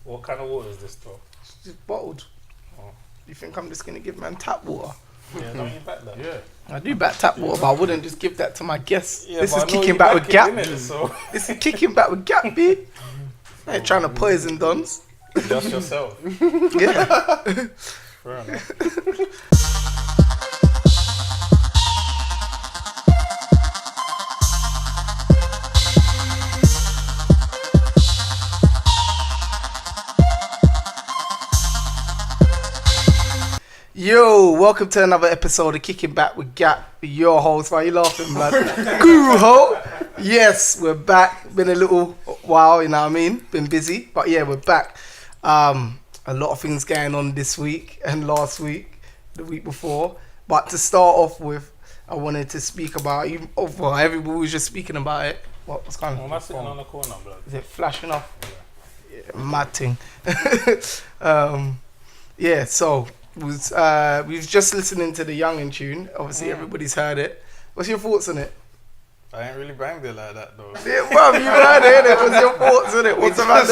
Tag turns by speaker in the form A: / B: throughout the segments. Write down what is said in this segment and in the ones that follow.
A: What kind of water is this though?
B: It's just bottled.
A: Oh.
B: You think I'm just gonna give man tap water?
A: Yeah, don't you back that? Yeah.
B: I do back tap water, but I wouldn't just give that to my guests.
A: Yeah,
B: this
A: but
B: is
A: I know
B: kicking
A: you
B: back with
A: back
B: Gap.
A: it, innit, so.
B: This is kicking back with Gap, B. I ain't trying to poison dons.
A: Just yourself.
B: Yeah.
A: Fair enough.
B: Yo, welcome to another episode of Kicking Back with Gap. Your host, why are you laughing, man? Guru ho. Yes, we're back. Been a little while, you know what I mean? Been busy, but yeah, we're back. A lot of things going on this week and last week, the week before. But to start off with, I wanted to speak about, well, everybody was just speaking about it. What's going on?
A: Am I sitting on the corner, blood?
B: Is it flashing off? Yeah, mad thing. Yeah, so we was just listening to the Yungen tune. Obviously, everybody's heard it. What's your thoughts on it?
A: I ain't really banged it like that though.
B: Yeah, bruv, you've heard it, innit? What's your thoughts on it? What's the man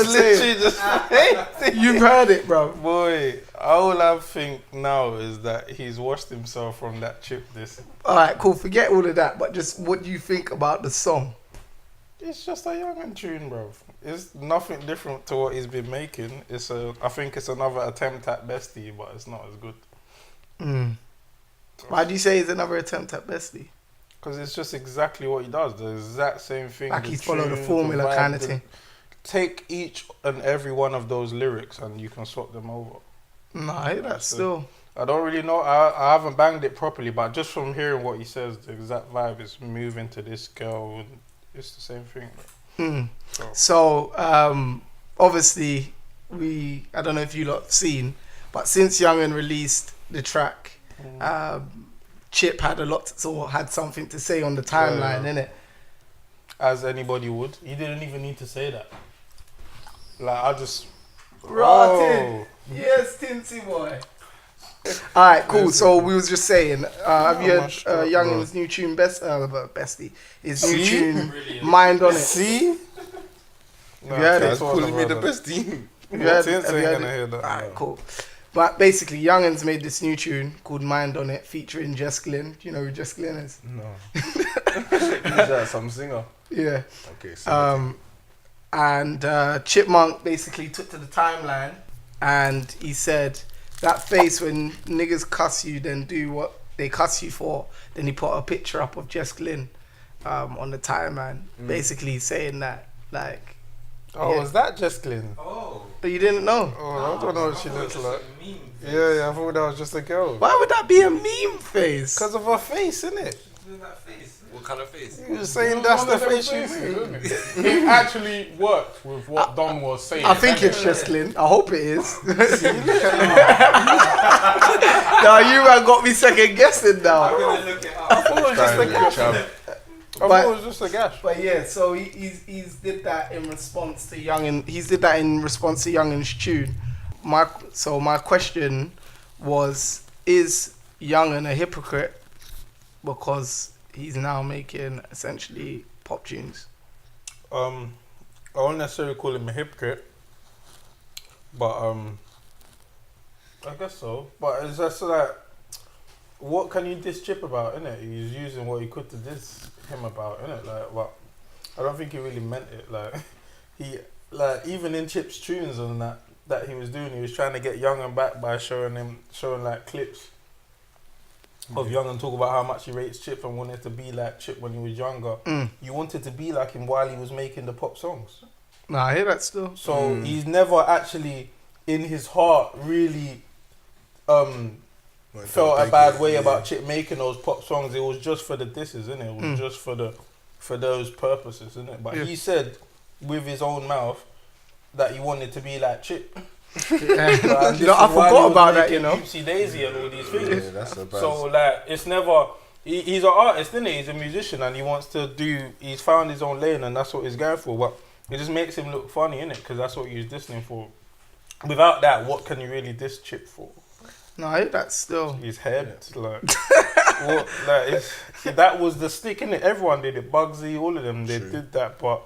B: saying? You've heard it, bro.
A: Boy, all I think now is that he's washed himself from that chip this.
B: Alright, cool. Forget all of that, but just what do you think about the song?
A: It's just a Yungen tune, bro. It's nothing different to what he's been making. I think it's another attempt at Bestie, but it's not as good.
B: Why do you say it's another attempt at Bestie?
A: Because it's just exactly what he does. The exact same thing.
B: Like he's followed the formula kind of thing.
A: Take each and every one of those lyrics and you can swap them over.
B: Nah, that's still...
A: I don't really know. I haven't banged it properly, but just from hearing what he says, the exact vibe is moving to this girl. And it's the same thing.
B: So, obviously, I don't know if you lot have seen, but since Yungen released the track, Chip had had something to say on the timeline, innit?
A: As anybody would. He didn't even need to say that. Like, I just...
B: Rotten! Yes, Tintsy boy. Alright, cool. So we was just saying, have you heard Youngen's new tune, Bestie? His new tune, Mind on It.
A: See?
B: Have you heard it?
C: Calling me the Bestie.
B: Have you heard
A: Tints
B: it?
A: ain't gonna hear that.
B: Alright, cool. But basically, Youngen's made this new tune called Mind on It, featuring Jess Glynne. Do you know who Jess Glynne is?
C: No. Who's that? Some singer?
B: Yeah.
C: Okay. So
B: And Chipmunk basically took to the timeline and he said, that face when niggas cuss you, then do what they cuss you for. Then he put a picture up of Jess Glynne on the timeline, basically saying that, like...
A: Oh, was that Jess Glynne?
B: Oh. But you didn't know?
A: Oh, I don't know what she looks like. Yeah, I thought that was just a girl.
B: Why would that be a meme face?
A: Because of her face, innit?
C: what kind of face?
A: You were saying that's the face you made.
D: It actually worked with what Don was saying.
B: I think it's Jess Glynne. I hope it is. Now you man got me second guessing now.
A: I thought it was just a gash. I thought it was just a gash.
B: But yeah, so he's did that in response to Yungen. He's did that in response to Youngen's tune. My question was, is Yungen a hypocrite because he's now making essentially pop tunes?
A: I won't necessarily call him a hypocrite, but I guess so. But it's just like, what can you diss Chip about, innit? He's using what he could to diss him about, innit? Like, but I don't think he really meant it. Like, even in Chip's tunes and that he was doing, he was trying to get Yungen back by showing like clips of Yungen talk about how much he rates Chip and wanted to be like Chip when he was younger. You wanted to be like him while he was making the pop songs.
B: Nah, I hear that still.
A: So he's never actually, in his heart, really felt a bad way about Chip making those pop songs. It was just for the disses, innit? It was just for those purposes, innit? But he said with his own mouth that he wanted to be like Chip.
B: I forgot about that, you know.
A: Oopsie Daisy and all these things.
C: Yeah, that's a bad.
A: So like, it's never. He's an artist, isn't he? He's a musician, and he wants to do. He's found his own lane, and that's what he's going for. But it just makes him look funny, innit? Because that's what he's dissing for. Without that, what can you really diss Chip for?
B: No, I hear that still.
A: His head, like, what, like that was the stick, innit? Everyone did it. Bugsy, all of them, they did that, but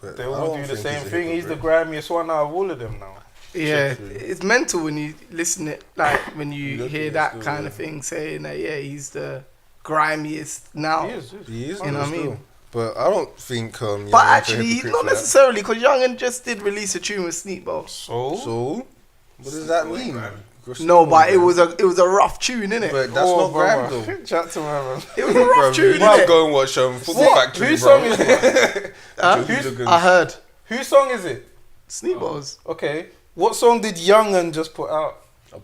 A: they all do the same thing. He's the grimiest one out of all of them now.
B: Yeah,
C: True.
B: it's mental when you listen it, like when you
C: Look
B: hear
C: at it
B: that
C: still,
B: kind
C: yeah.
B: of thing, saying that he's the grimiest now.
A: He is.
C: He is,
B: You know
C: though,
B: what I mean?
C: still. But I don't think.
B: But
C: Youngen's a
B: actually,
C: hypocrite
B: not
C: for that.
B: necessarily, because Yungen just did release a tune with Sneakbo.
C: So, what does that mean?
B: No, but it was a rough tune, innit?
C: But that's not grime though.
A: Chat to man.
B: It was a rough
C: Bro,
B: tune,
C: you need to
B: innit?
C: go and watch Football
A: What?
C: Factory,
A: Whose
C: bro.
A: song is it?
C: Who's-
B: I heard
A: Whose song is it?
B: Sneakbo's.
A: Okay. What song did Yungen just put out?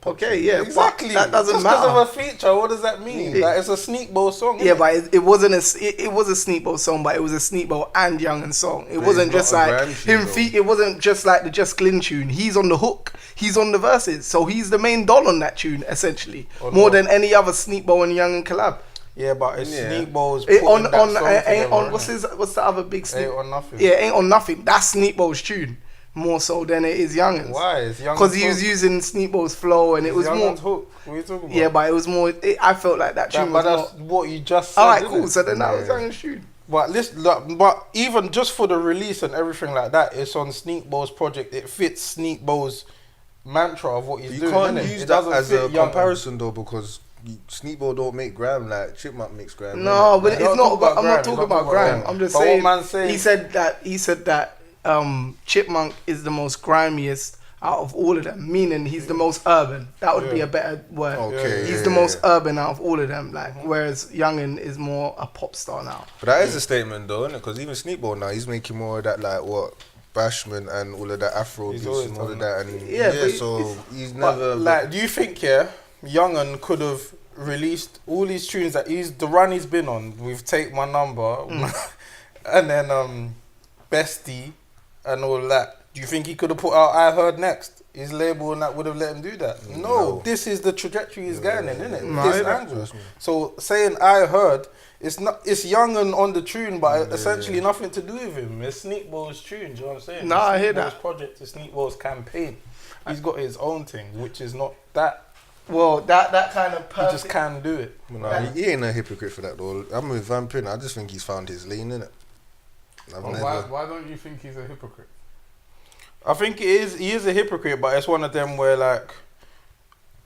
B: Okay, yeah, but
A: Exactly.
B: that doesn't
A: Just
B: matter.
A: because of a feature, what does that mean?
B: Yeah.
A: Like, it's a Sneakbo song.
B: Yeah,
A: innit?
B: but it wasn't it was a Sneakbo song, but it was a Sneakbo and Yungen song. It
C: But
B: wasn't
C: it's
B: just
C: not a
B: like
C: grime tune,
B: him.
C: though.
B: It wasn't just like the Jess Glynne tune. He's on the hook. He's on the verses, so he's the main doll on that tune, essentially,
A: Or
B: more
A: not.
B: than any other Sneakbo and Yungen collab.
A: Yeah, but it's
C: Yeah.
A: Sneakbo's
B: It,
A: putting
B: on
A: that
B: on
A: song
B: ain't
A: together,
B: on
A: innit?
B: what's the other big Sneak?
A: Ain't on nothing.
B: Yeah, ain't on nothing. That's Sneakbo's tune more so than it is Youngen's.
A: Why? It's Youngen's
B: Because he was
A: hook.
B: using Sneakbo's flow, and it
A: It's
B: was more.
A: Youngen's hook. What are you talking about?
B: Yeah, but it was more. I felt like that tune
A: but
B: was
A: that's
B: more.
A: what you just said.
B: All right,
A: innit?
B: cool. So then that was
C: Yeah.
B: Youngen's tune.
A: But listen, look, but even just for the release and everything like that, it's on Sneakbo's project. It fits Sneakbo's mantra of what he's
C: You
A: doing.
C: can't
A: innit?
C: use
A: It
C: that
A: doesn't
C: as
A: fit
C: a
A: Youngen.
C: comparison though, because Sneakbo don't make grime like Chipmunk makes grime.
B: No,
C: innit?
B: but
A: Like,
B: it's
A: don't
B: not.
A: talk about
B: I'm not
A: grime,
B: talking
A: don't
B: about
A: talk about
B: grime.
A: grime.
B: I'm just
A: But what
B: saying.
A: man's saying-
B: He said that Chipmunk is the most grimiest out of all of them. Meaning he's the most urban. That would be
A: Yeah.
B: a better word.
C: Okay,
B: He's
C: yeah,
B: the most
C: yeah.
B: urban out of all of them. Like whereas Youngen is more a pop star now.
C: But that is a statement though, innit? Because even Sneakbo now, he's making more of that like what Bashman and all of that Afro
A: He's
C: beats
A: always
C: and all of
A: done
C: that, and
B: Yeah, but
C: so he's
A: But,
C: never
A: like, do you think Youngen could have released all these tunes that the run he's been on with Take My Number and then Bestie and all that? Do you think he could have put out I Heard Next? His label and that would have let him do that? No, this is the trajectory he's going in, isn't it?
B: No,
A: This
B: I-
A: angle. So saying I Heard, it's Youngen on the tune, but essentially nothing to do with him. It's Sneakbo's tune. Do you know what I'm saying?
B: No,
A: It's
B: I hear
A: Sneakbo's
B: that.
A: project is Sneakbo's campaign. He's got his own thing, which is not that.
B: Well, that kind of
A: He just
B: perfect.
A: can do it.
C: No, he ain't a hypocrite for that though. I'm with Vampin. I just think he's found his lane in it. I've
D: Well,
C: never.
D: why don't you think he's a hypocrite?
A: I think he is a hypocrite, but it's one of them where like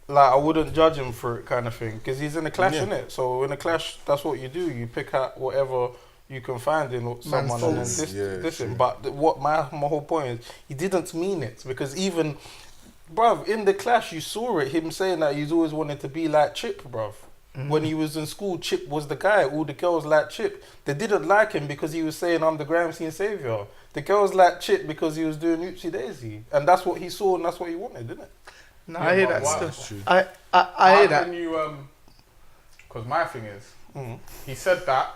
A: I wouldn't judge him for it kind of thing, because he's in a clash,
C: Yeah.
A: innit? So in a clash, that's what you do. You pick out whatever you can find in someone and then
B: faults.
A: this
C: true.
A: him. But what my whole point is, he didn't mean it, because even, bruv, in the clash, you saw it, him saying that he's always wanted to be like Chip, bruv. When he was in school, Chip was the guy. All the girls liked Chip. They didn't like him because he was saying, I'm the grime scene savior. The girls liked Chip because he was doing Oopsie Daisy. And that's what he saw and that's what he wanted, didn't it?
B: No,
D: Yeah,
B: I hear
D: but
B: that
D: why-
B: still.
C: That's true.
B: I
D: How
B: hear that.
D: can you because my thing is, he said that,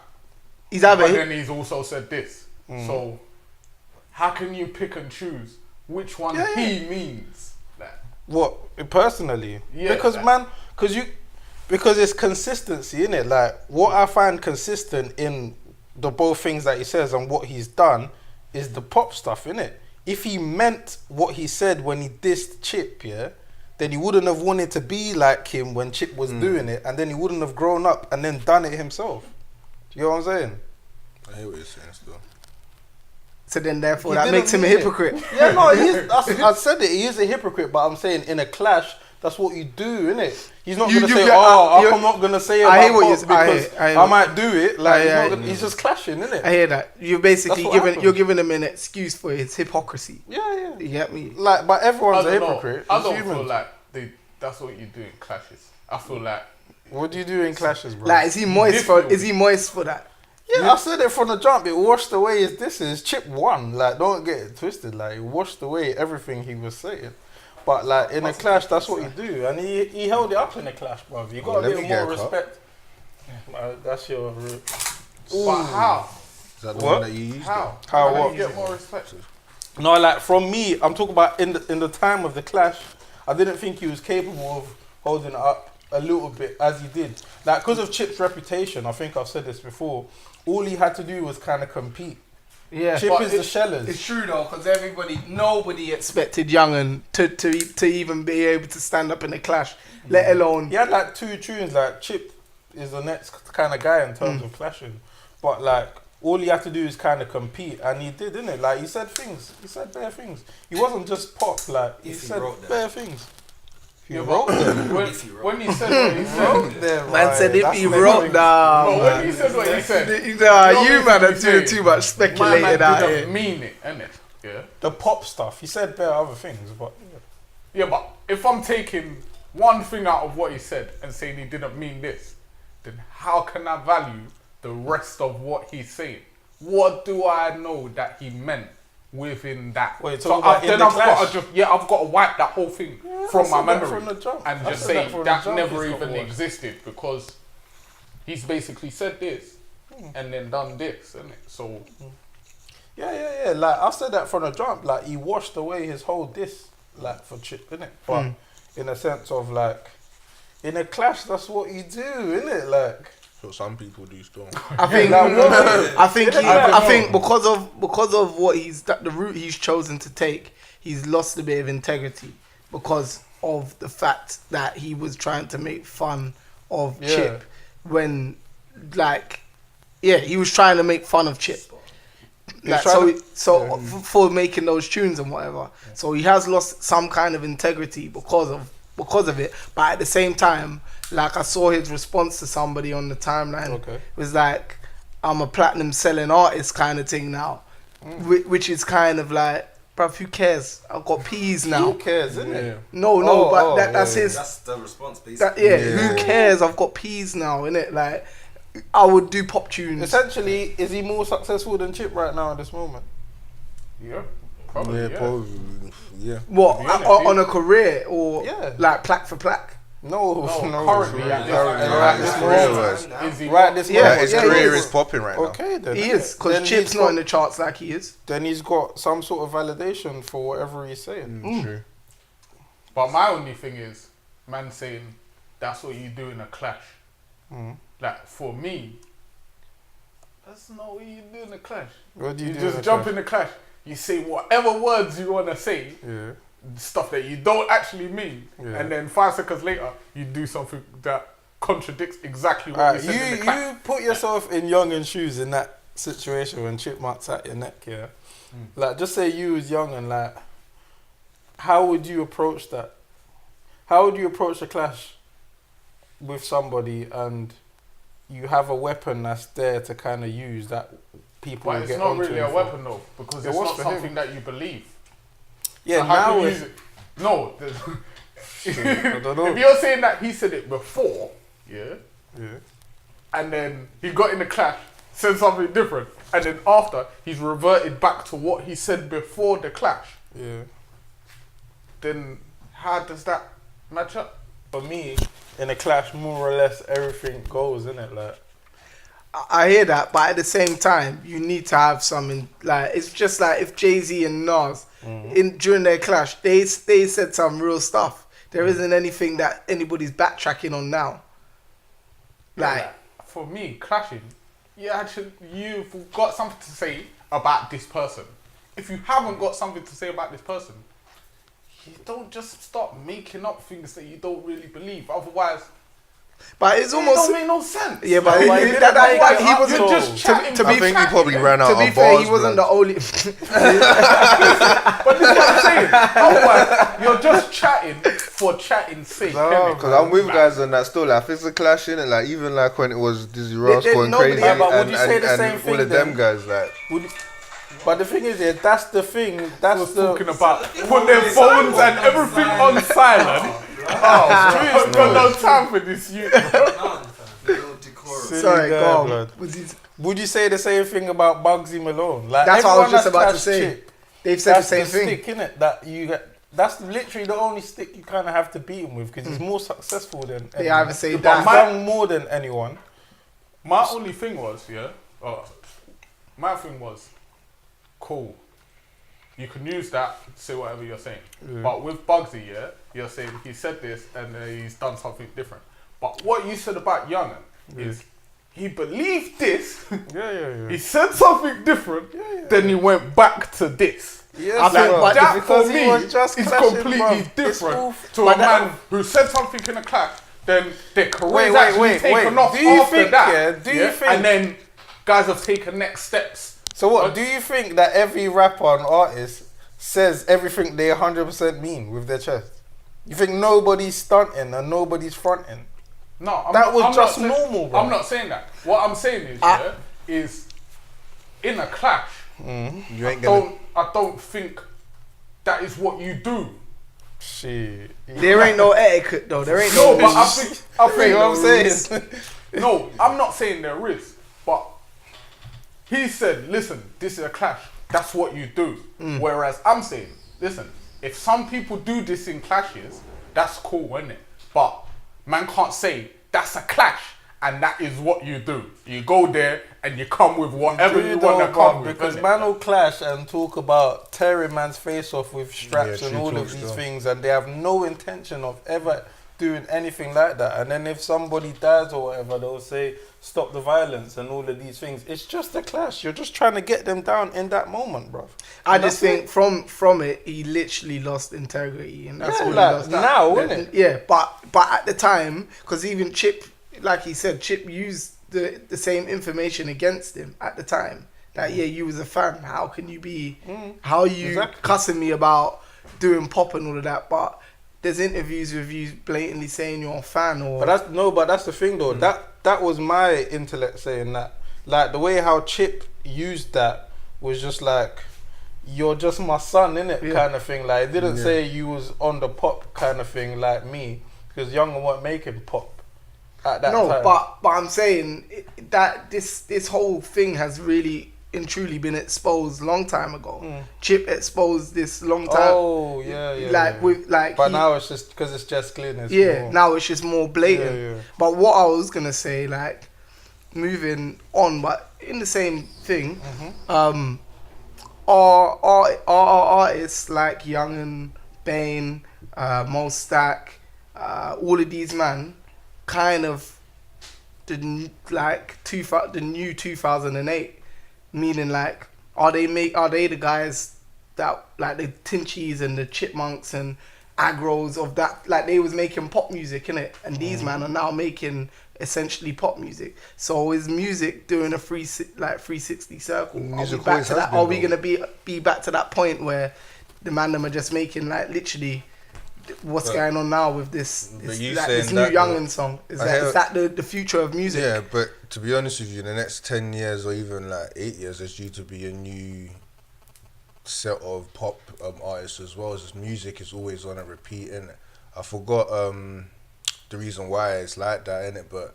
B: He's
D: but
B: either
D: then he's also said this. So how can you pick and choose which one
B: Yeah, yeah.
D: he means? Like,
A: What? Personally?
D: Yeah,
A: Because,
D: that-
A: man, because it's consistency, innit? Like, what I find consistent in the both things that he says and what he's done is the pop stuff, innit? If he meant what he said when he dissed Chip, yeah, then he wouldn't have wanted to be like him when Chip was doing it, and then he wouldn't have grown up and then done it himself. Do you know what I'm saying?
C: I hear what you're saying still.
B: so then therefore
A: He
B: that
A: didn't
B: makes him a
A: mean it.
B: hypocrite.
A: Yeah, no, I said it. He is a hypocrite, but I'm saying in a clash, that's what you do, innit? He's not
B: You-
A: gonna
B: you
A: say,
B: get-
A: I'm not gonna say
B: I
A: about
B: hear what
A: pop
B: you're- I
A: because
B: hear- I hear
A: I
B: what-
A: might do it. Like, he's,
B: I-
A: not gonna, he's just clashing, innit?
B: I hear that. You're basically
A: That's what
B: giving
A: happens.
B: you're giving him an excuse for his hypocrisy.
A: Yeah.
B: You get me?
A: Like, but everyone's a
D: I don't know.
A: hypocrite.
D: I
A: It's
D: don't
A: humans.
D: feel like that's what you do in clashes. I feel like
A: What do you do in clashes, bro?
B: Like, is he moist for?
D: Different.
B: Is he moist for that?
A: yeah, I said it from the jump. It washed away his disses. Chip won. Like, don't get it twisted. Like, it washed away everything he was saying. But like in a clash, that's what you do, and he held it up in a clash, bro. You got a
C: let
A: little
C: me get
A: more
C: a cup.
A: respect. That's your route.
D: but how?
C: Is that the
A: What?
C: one that you used?
D: How?
A: How
D: can
A: what?
D: you get more respect?
A: No, like from me, I'm talking about in the time of the clash. I didn't think he was capable of holding it up a little bit as he did. Like because of Chip's reputation, I think I've said this before. All he had to do was kind of compete.
B: Yeah.
A: Chip
D: but
A: is the shellers.
B: It's true though, because nobody expected Yungen to even be able to stand up in a clash, let alone.
A: He had like 2 tunes. Like Chip is the next kind of guy in terms of clashing, but like all he had to do is kind of compete, and he did, didn't it? Like he said things, he said bare things. He wasn't just pop, like he said bare things. He wrote them.
D: When he said what he said,
B: Man said if he wrote down.
D: when he said what he said,
B: You man are doing too much
D: my
B: speculating
D: man
B: out
D: didn't
B: here.
D: mean it, innit? Yeah.
A: the pop stuff. He said bare other things, but
D: Yeah, but if I'm taking one thing out of what he said and saying he didn't mean this, then how can I value the rest of what he's saying? What do I know that he meant within that?
A: Wait,
D: so
A: talking about
D: then
A: in the
D: I've got
A: clash?
D: to just I've got to wipe that whole thing from my
A: said that
D: memory
A: from the jump.
D: and
A: I
D: just
A: said
D: say
A: that from the
D: that
A: jump
D: never
A: he's got
D: even
A: watched.
D: existed because he's basically said this and then done this, isn't it? So
A: yeah. Like I said that from the jump. Like he washed away his whole diss, like for Chip, innit? But in a sense of like, in a clash, that's what you do, innit? Like.
C: So some people do still.
B: I think, I think because of what the route he's chosen to take, he's lost a bit of integrity because of the fact that he was trying to make fun of Chip when, like, he was trying to make fun of Chip. Like, for making those tunes and whatever. So he has lost some kind of integrity because of it. But at the same time, like I saw his response to somebody on the timeline was like, I'm a platinum selling artist kind of thing now, which is kind of like, bruv, who cares? I've got P's now.
A: Who cares, isn't it?
B: No, that's his.
E: That's the response, basically.
B: Who cares? I've got P's now, innit? Like, I would do pop tunes.
A: Essentially, is he more successful than Chip right now at this moment?
D: yeah, probably.
C: Yeah, probably. Yeah.
B: What,
D: To be honest,
B: on a career or like plaque for plaque?
A: No,
D: currently, is he
A: right this
B: Yeah,
A: moment.
C: His
B: yeah,
C: career
B: he
C: is popping right now.
A: Okay, then
B: He is, because
A: Then
B: Chip's
A: he's
B: not
A: got-
B: in the charts like he is.
A: Then he's got some sort of validation for whatever he's saying.
C: True.
D: But my only thing is, man saying that's what you do in a clash. Like for me, that's not what you do in a clash.
A: What do
D: You
A: you do?
D: just
A: in a
D: jump
A: clash?
D: in the clash. You say whatever words you want to say,
A: Yeah.
D: stuff that you don't actually mean,
A: Yeah.
D: and then 5 seconds later you do something that contradicts exactly what
A: Alright,
D: you said in the clash.
A: you put yourself in Yungen's shoes in that situation when Chipmunk's at your neck, yeah. Like, just say you was young and like, how would you approach that? How would you approach a clash with somebody and you have a weapon that's there to kind of use that people
D: But
A: will
D: it's
A: get
D: not
A: onto
D: really
A: him
D: a
A: for?
D: weapon though, because
A: It
D: it's
A: was
D: not
A: for him.
D: something that you believe.
A: Yeah,
D: So how
A: now
D: can you
A: it's
D: use it? No,
A: I don't know.
D: if you're saying that he said it before, yeah,
A: Yeah.
D: and then he got in the clash, said something different, and then after he's reverted back to what he said before the clash,
A: Yeah.
D: then how does that match up?
A: For me, in a clash, more or less everything goes, innit? Like,
B: I hear that, but at the same time, you need to have something. Like, it's just like if Jay-Z and Nas, during their clash, they said some real stuff. There isn't anything that anybody's backtracking on now. Like,
D: for me, clashing, you've got something to say about this person. If you haven't got something to say about this person, you don't just start making up things that you don't really believe. Otherwise,
B: but it's
D: it
B: almost
D: don't make no sense.
B: yeah. But
A: No,
B: he
A: he
B: wasn't.
D: You're just chatting.
B: to
C: I
B: be
C: think he probably ran out
B: To be
C: of
B: fair,
C: bars.
B: he wasn't the
C: blood.
B: only.
D: But this is what I'm saying. Otherwise, you're just chatting for chatting's sake.
A: No,
D: innit?
C: Because I'm with guys on that still. Like, if it's a clash in it, like even like when it was Dizzy Ross
B: then
C: going
B: nobody-
C: crazy,
B: Yeah,
A: but would
C: and,
A: you say the
C: and
A: same
C: all
A: thing
C: of them
A: then?
C: guys, like,
A: but the thing is, yeah, that's the thing.
D: I
A: That's
D: was
A: the
D: talking about put their phones and everything on silent. I've got no time for this. You.
A: silly
B: Sorry,
A: guy,
B: go on.
A: blood.
B: Was he-
A: Would you say the same thing about Bugsy Malone? Like,
B: That's what I was
A: everyone
B: just
A: that's
B: about to
A: clashed
B: say.
A: Chip,
B: They've said the
A: that's
B: same
A: the
B: thing.
A: stick, innit? That you get. That's literally the only stick you kind of have to beat him with because he's more successful than.
B: They
A: anyone.
B: either say
A: He's
B: that.
A: done more than anyone.
D: My only thing was, my thing was, cool. You can use that to say whatever you're saying. But with Bugsy, you're saying he said this and he's done something different. But what you said about Yungen is he believed this,
A: Yeah.
D: he said something different, then he went back to this.
A: Yes,
B: I think-
A: bro.
B: but
D: that
A: because
D: for
A: he
D: me
A: was just
D: is
A: clashing,
D: completely
A: bro. It's
D: different
A: all-
D: to a
A: but that-
D: man who said something in a clash, then their career
A: Wait,
D: is
A: wait,
D: actually
A: wait,
D: taken
A: wait.
D: off
A: Do you
D: after
A: think,
D: that.
A: yeah, do you think-
D: And then guys have taken next steps.
A: So what? Do you think that every rapper and artist says everything they 100% mean with their chest? You think nobody's stunting and nobody's fronting?
D: No,
A: That was
D: I'm
A: just
D: not
A: normal, bro.
D: I'm not saying that. What I'm saying is, is in a clash.
C: You ain't gonna.
D: I don't think that is what you do.
A: Shit.
B: There ain't no etiquette though. There ain't
D: No,
B: no.
D: but I think
A: You know what I'm saying?
D: no, I'm not saying there is, but he said, listen, this is a clash. That's what you do. Whereas I'm saying, listen, if some people do this in clashes, that's cool, isn't it? But man can't say that's a clash and that is what you do. You go there and you come with whatever you want to come with.
A: Because
D: innit?
A: man will clash and talk about tearing man's face off with straps
C: Yeah,
A: and
C: true
A: all
C: talk
A: of these
C: still.
A: things, and they have no intention of ever doing anything like that. And then if somebody dies or whatever, they'll say stop the violence and all of these things. It's just a clash. You're just trying to get them down in that moment, bro.
B: I just think from it, he literally lost integrity, and that's
A: Yeah,
B: all he
A: like,
B: lost.
A: now, innit?
B: Yeah, but at the time, because even Chip, like he said, Chip used the same information against him at the time. That yeah, you was a fan. How can you be? How are you
A: Exactly.
B: cussing me about doing pop and all of that? But there's interviews with you blatantly saying you're a fan, or
A: But that's the thing though. That was my intellect saying that. Like the way how Chip used that was just like, you're just my son, innit?
B: Yeah.
A: Kind of thing. Like it didn't say you was on the pop kind of thing like me, because Yungen weren't making pop at that
B: no,
A: time.
B: but I'm saying that this whole thing has really and truly been exposed long time ago. Chip exposed this long time.
A: Oh yeah.
B: Like
A: yeah.
B: with like.
A: But
B: he-
A: now it's just because it's Jess Glynne. It's
B: Yeah,
A: more-
B: now it's just more blatant.
A: Yeah.
B: But what I was gonna say, like, moving on, but in the same thing, our artists like Yungen, Bane, Mo Stack, all of these man, kind of the new 2008, meaning like, are they the guys that like the Tinchies and the Chipmunks and Agros of that, like they was making pop music, innit? And these man are now making essentially pop music. So is music doing a 360 circle?
C: Music
B: Are we back
C: always
B: to
C: has
B: that?
C: been,
B: Are we
C: though.
B: gonna be back to that point where the man them are just making like literally what's going on now with this
C: you
B: like,
C: saying
B: this new
C: that,
B: Yungen song? Is
C: I
B: that
C: hear-
B: is that the future of music?
C: Yeah, but to be honest with you, in the next 10 years or even like 8 years, there's due to be a new set of pop artists as well. As music is always on a repeat, innit? I forgot the reason why it's like that, innit? But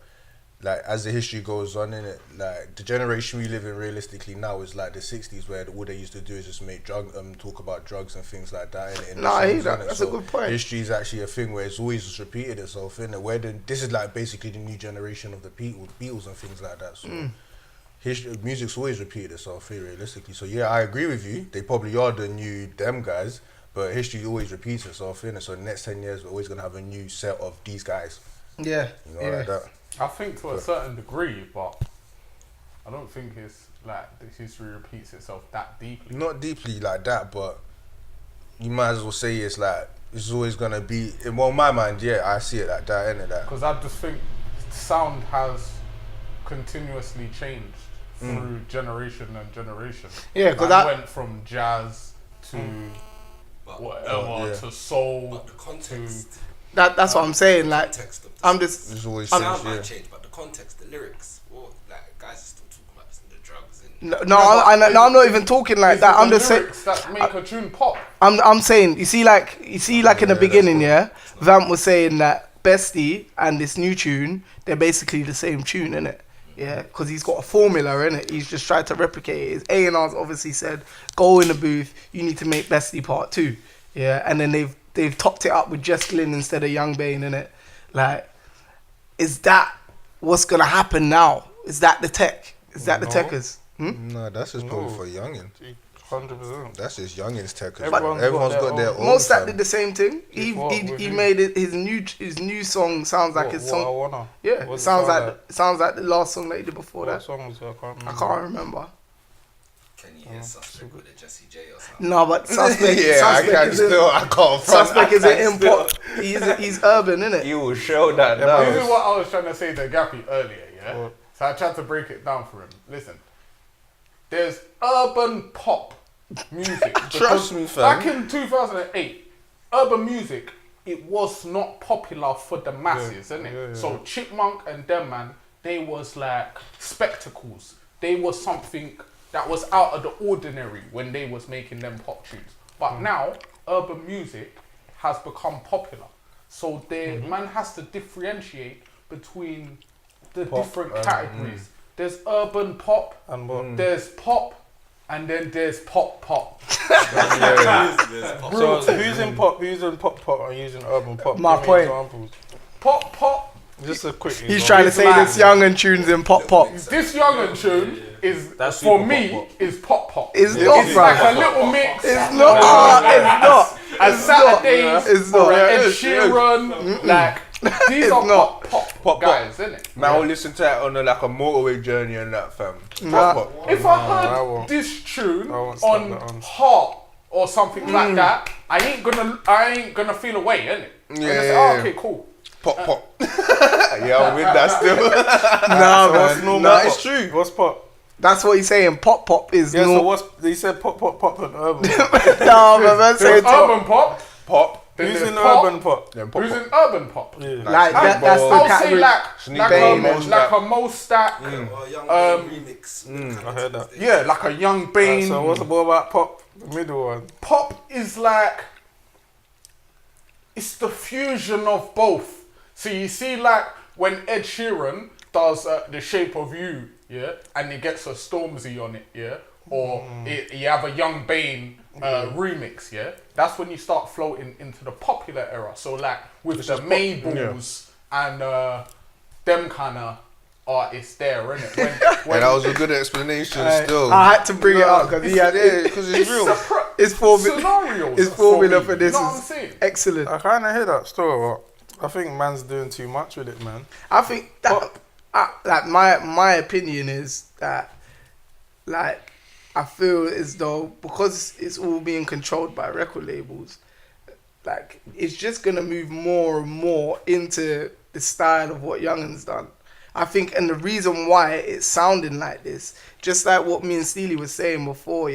C: like as the history goes on, innit, like the generation we live in realistically now is like the 60s, where all they used to do is just make talk about drugs and things like that, innit? in the
B: No, I hear
C: songs,
B: that.
C: innit?
B: That's a good point.
C: History is actually a thing where it's always just repeated itself, innit? Where this is like basically the new generation of the Beatles and things like that. So history, music's always repeated itself here, realistically. So yeah, I agree with you. They probably are the new them guys, but history always repeats itself, innit? So the next 10 years, we're always gonna have a new set of these guys.
B: Yeah,
C: You know, like that.
D: I think to a certain degree, but I don't think it's like the history repeats itself that deeply.
C: Not deeply like that, but you might as well say it's like it's always gonna be. Well, in my mind, yeah, I see it like that, innit? That.
D: Because I just think sound has continuously changed through generation and generation.
B: Yeah, 'cause
D: Man
B: that-
D: went from jazz to whatever
C: yeah.
D: to soul
E: But the context,
B: that's what I'm saying. Like,
E: context of
B: I'm just
C: It's always
E: sound
C: changed,
E: might
C: yeah.
E: change, but the context, the lyrics, well, like guys are still talking about the drugs and
B: I'm not even talking like
D: Is
B: that.
D: it
B: I'm
D: the
B: just saying.
D: lyrics that make a tune pop.
B: I'm saying. You see, like in the
C: that's
B: beginning,
C: cool.
B: yeah. Vamp was saying that Bestie and this new tune, they're basically the same tune, innit? Yeah, because he's got a formula in it. He's just tried to replicate it. His A&R's obviously said, go in the booth. You need to make Bestie Part 2. Yeah, and then they've topped it up with Jess Glynne instead of Young Bane in it. Like, is that what's gonna happen now? Is that the tech? Is that the
A: No.
B: techers?
C: No, that's just probably
A: No.
C: for youngin.
A: 100%.
C: That's just youngins tech.
A: Everyone's got
C: got
A: their
C: their
A: own.
C: own.
B: Most that
C: fam.
B: did the same thing. He
A: What,
B: he,
A: with
B: he
A: who?
B: made it, his new song sounds like his
A: What I
B: song.
A: wanna.
B: Yeah,
A: What
B: it
A: does
B: sounds like the last song that he did before
A: What
B: that.
A: song was it? I can't remember.
B: I can't remember.
E: can you hear Suspect with a Jesse J or something?
B: No, but Suspect.
C: Yeah, I
B: Suspect
C: can't
B: is in-
C: still. I can't front.
B: Suspect is
C: I
B: an
C: can't
B: import. He's urban, innit?
C: You will show that
A: Yeah,
C: now.
D: This is what I was trying to say to Gappy earlier, yeah?
A: What?
D: So I tried to break it down for him. Listen, there's urban pop music.
C: Trust me, fam.
D: Back in 2008, urban music, it was not popular for the masses, innit?
A: Yeah.
D: So Chipmunk and them, man, they was like spectacles. They was something that was out of the ordinary when they was making them pop tunes. But now, urban music has become popular. So man has to differentiate between the different categories. There's urban pop,
A: And what?
D: there's pop, and then there's pop.
A: So who's in pop, and using urban pop?
B: My
A: Give me
B: point.
A: Examples.
D: Pop.
A: Just a quick
B: He's
A: example.
B: trying to
D: It's
B: say
D: like-
B: this Yungen tunes in pop.
D: This Yungen tune is,
F: That's
D: for
F: super
D: me,
F: pop.
D: is pop.
B: It's not,
D: It's
B: bro.
D: like a little mix.
B: It's not. It's not.
D: A Saturdays
B: It's
D: or
B: not.
D: an Ed Sheeran, like these
B: It's
D: are
B: not.
D: pop guys, isn't it?
C: Man, I'll listen to that on a motorway journey and that, fam.
B: Nah.
C: Pop.
D: If I
A: I
D: heard
A: won't.
D: this tune
A: I won't slap
D: on
A: that on.
D: Heart or something like that, I ain't gonna feel away, innit? I'm gonna say,
C: Yeah.
D: oh, okay, cool.
C: Pop. Yeah, I'm with that still.
B: Nah,
A: So what's
B: man.
A: normal?
C: Nah,
A: pop?
C: it's true.
A: What's pop?
B: That's what he's saying. Pop is
A: Yeah. So
B: no.
A: what's they said? Pop and urban.
B: Nah, man.
D: There's
B: Saying top.
D: urban pop.
C: Pop.
D: Then
A: Who's
D: there's
A: in
D: pop.
A: urban pop?
C: Then pop.
D: Who's in urban pop?
A: Yeah.
B: Like that. That's the
D: I'll say
B: category.
D: like
B: Bane.
D: a Mostak.
E: Young remix.
A: I heard that.
D: Yeah, like a Young Bane.
A: So what's more about pop? The middle one.
D: Pop is like, it's the fusion of both. So you see, like when Ed Sheeran does The Shape of You, yeah, and he gets a Stormzy on it, yeah, or you have a Young Bane remix, yeah, that's when you start floating into the popular era. So like with the Mabels and them kind of artists there, innit?
C: Yeah, that was a good explanation still.
B: I had to bring it up because he had
C: because it's real.
B: his formula.
D: Scenarios
B: His formula
D: me,
B: for this
D: you know what I'm
B: is
D: saying?
B: excellent.
A: I kind of hear that still. But I think man's doing too much with it, man.
B: I think that, like my opinion is that, like, I feel as though because it's all being controlled by record labels, like it's just gonna move more and more into the style of what Youngen's done. I think, and the reason why it's sounding like this, just like what me and Steely was saying before,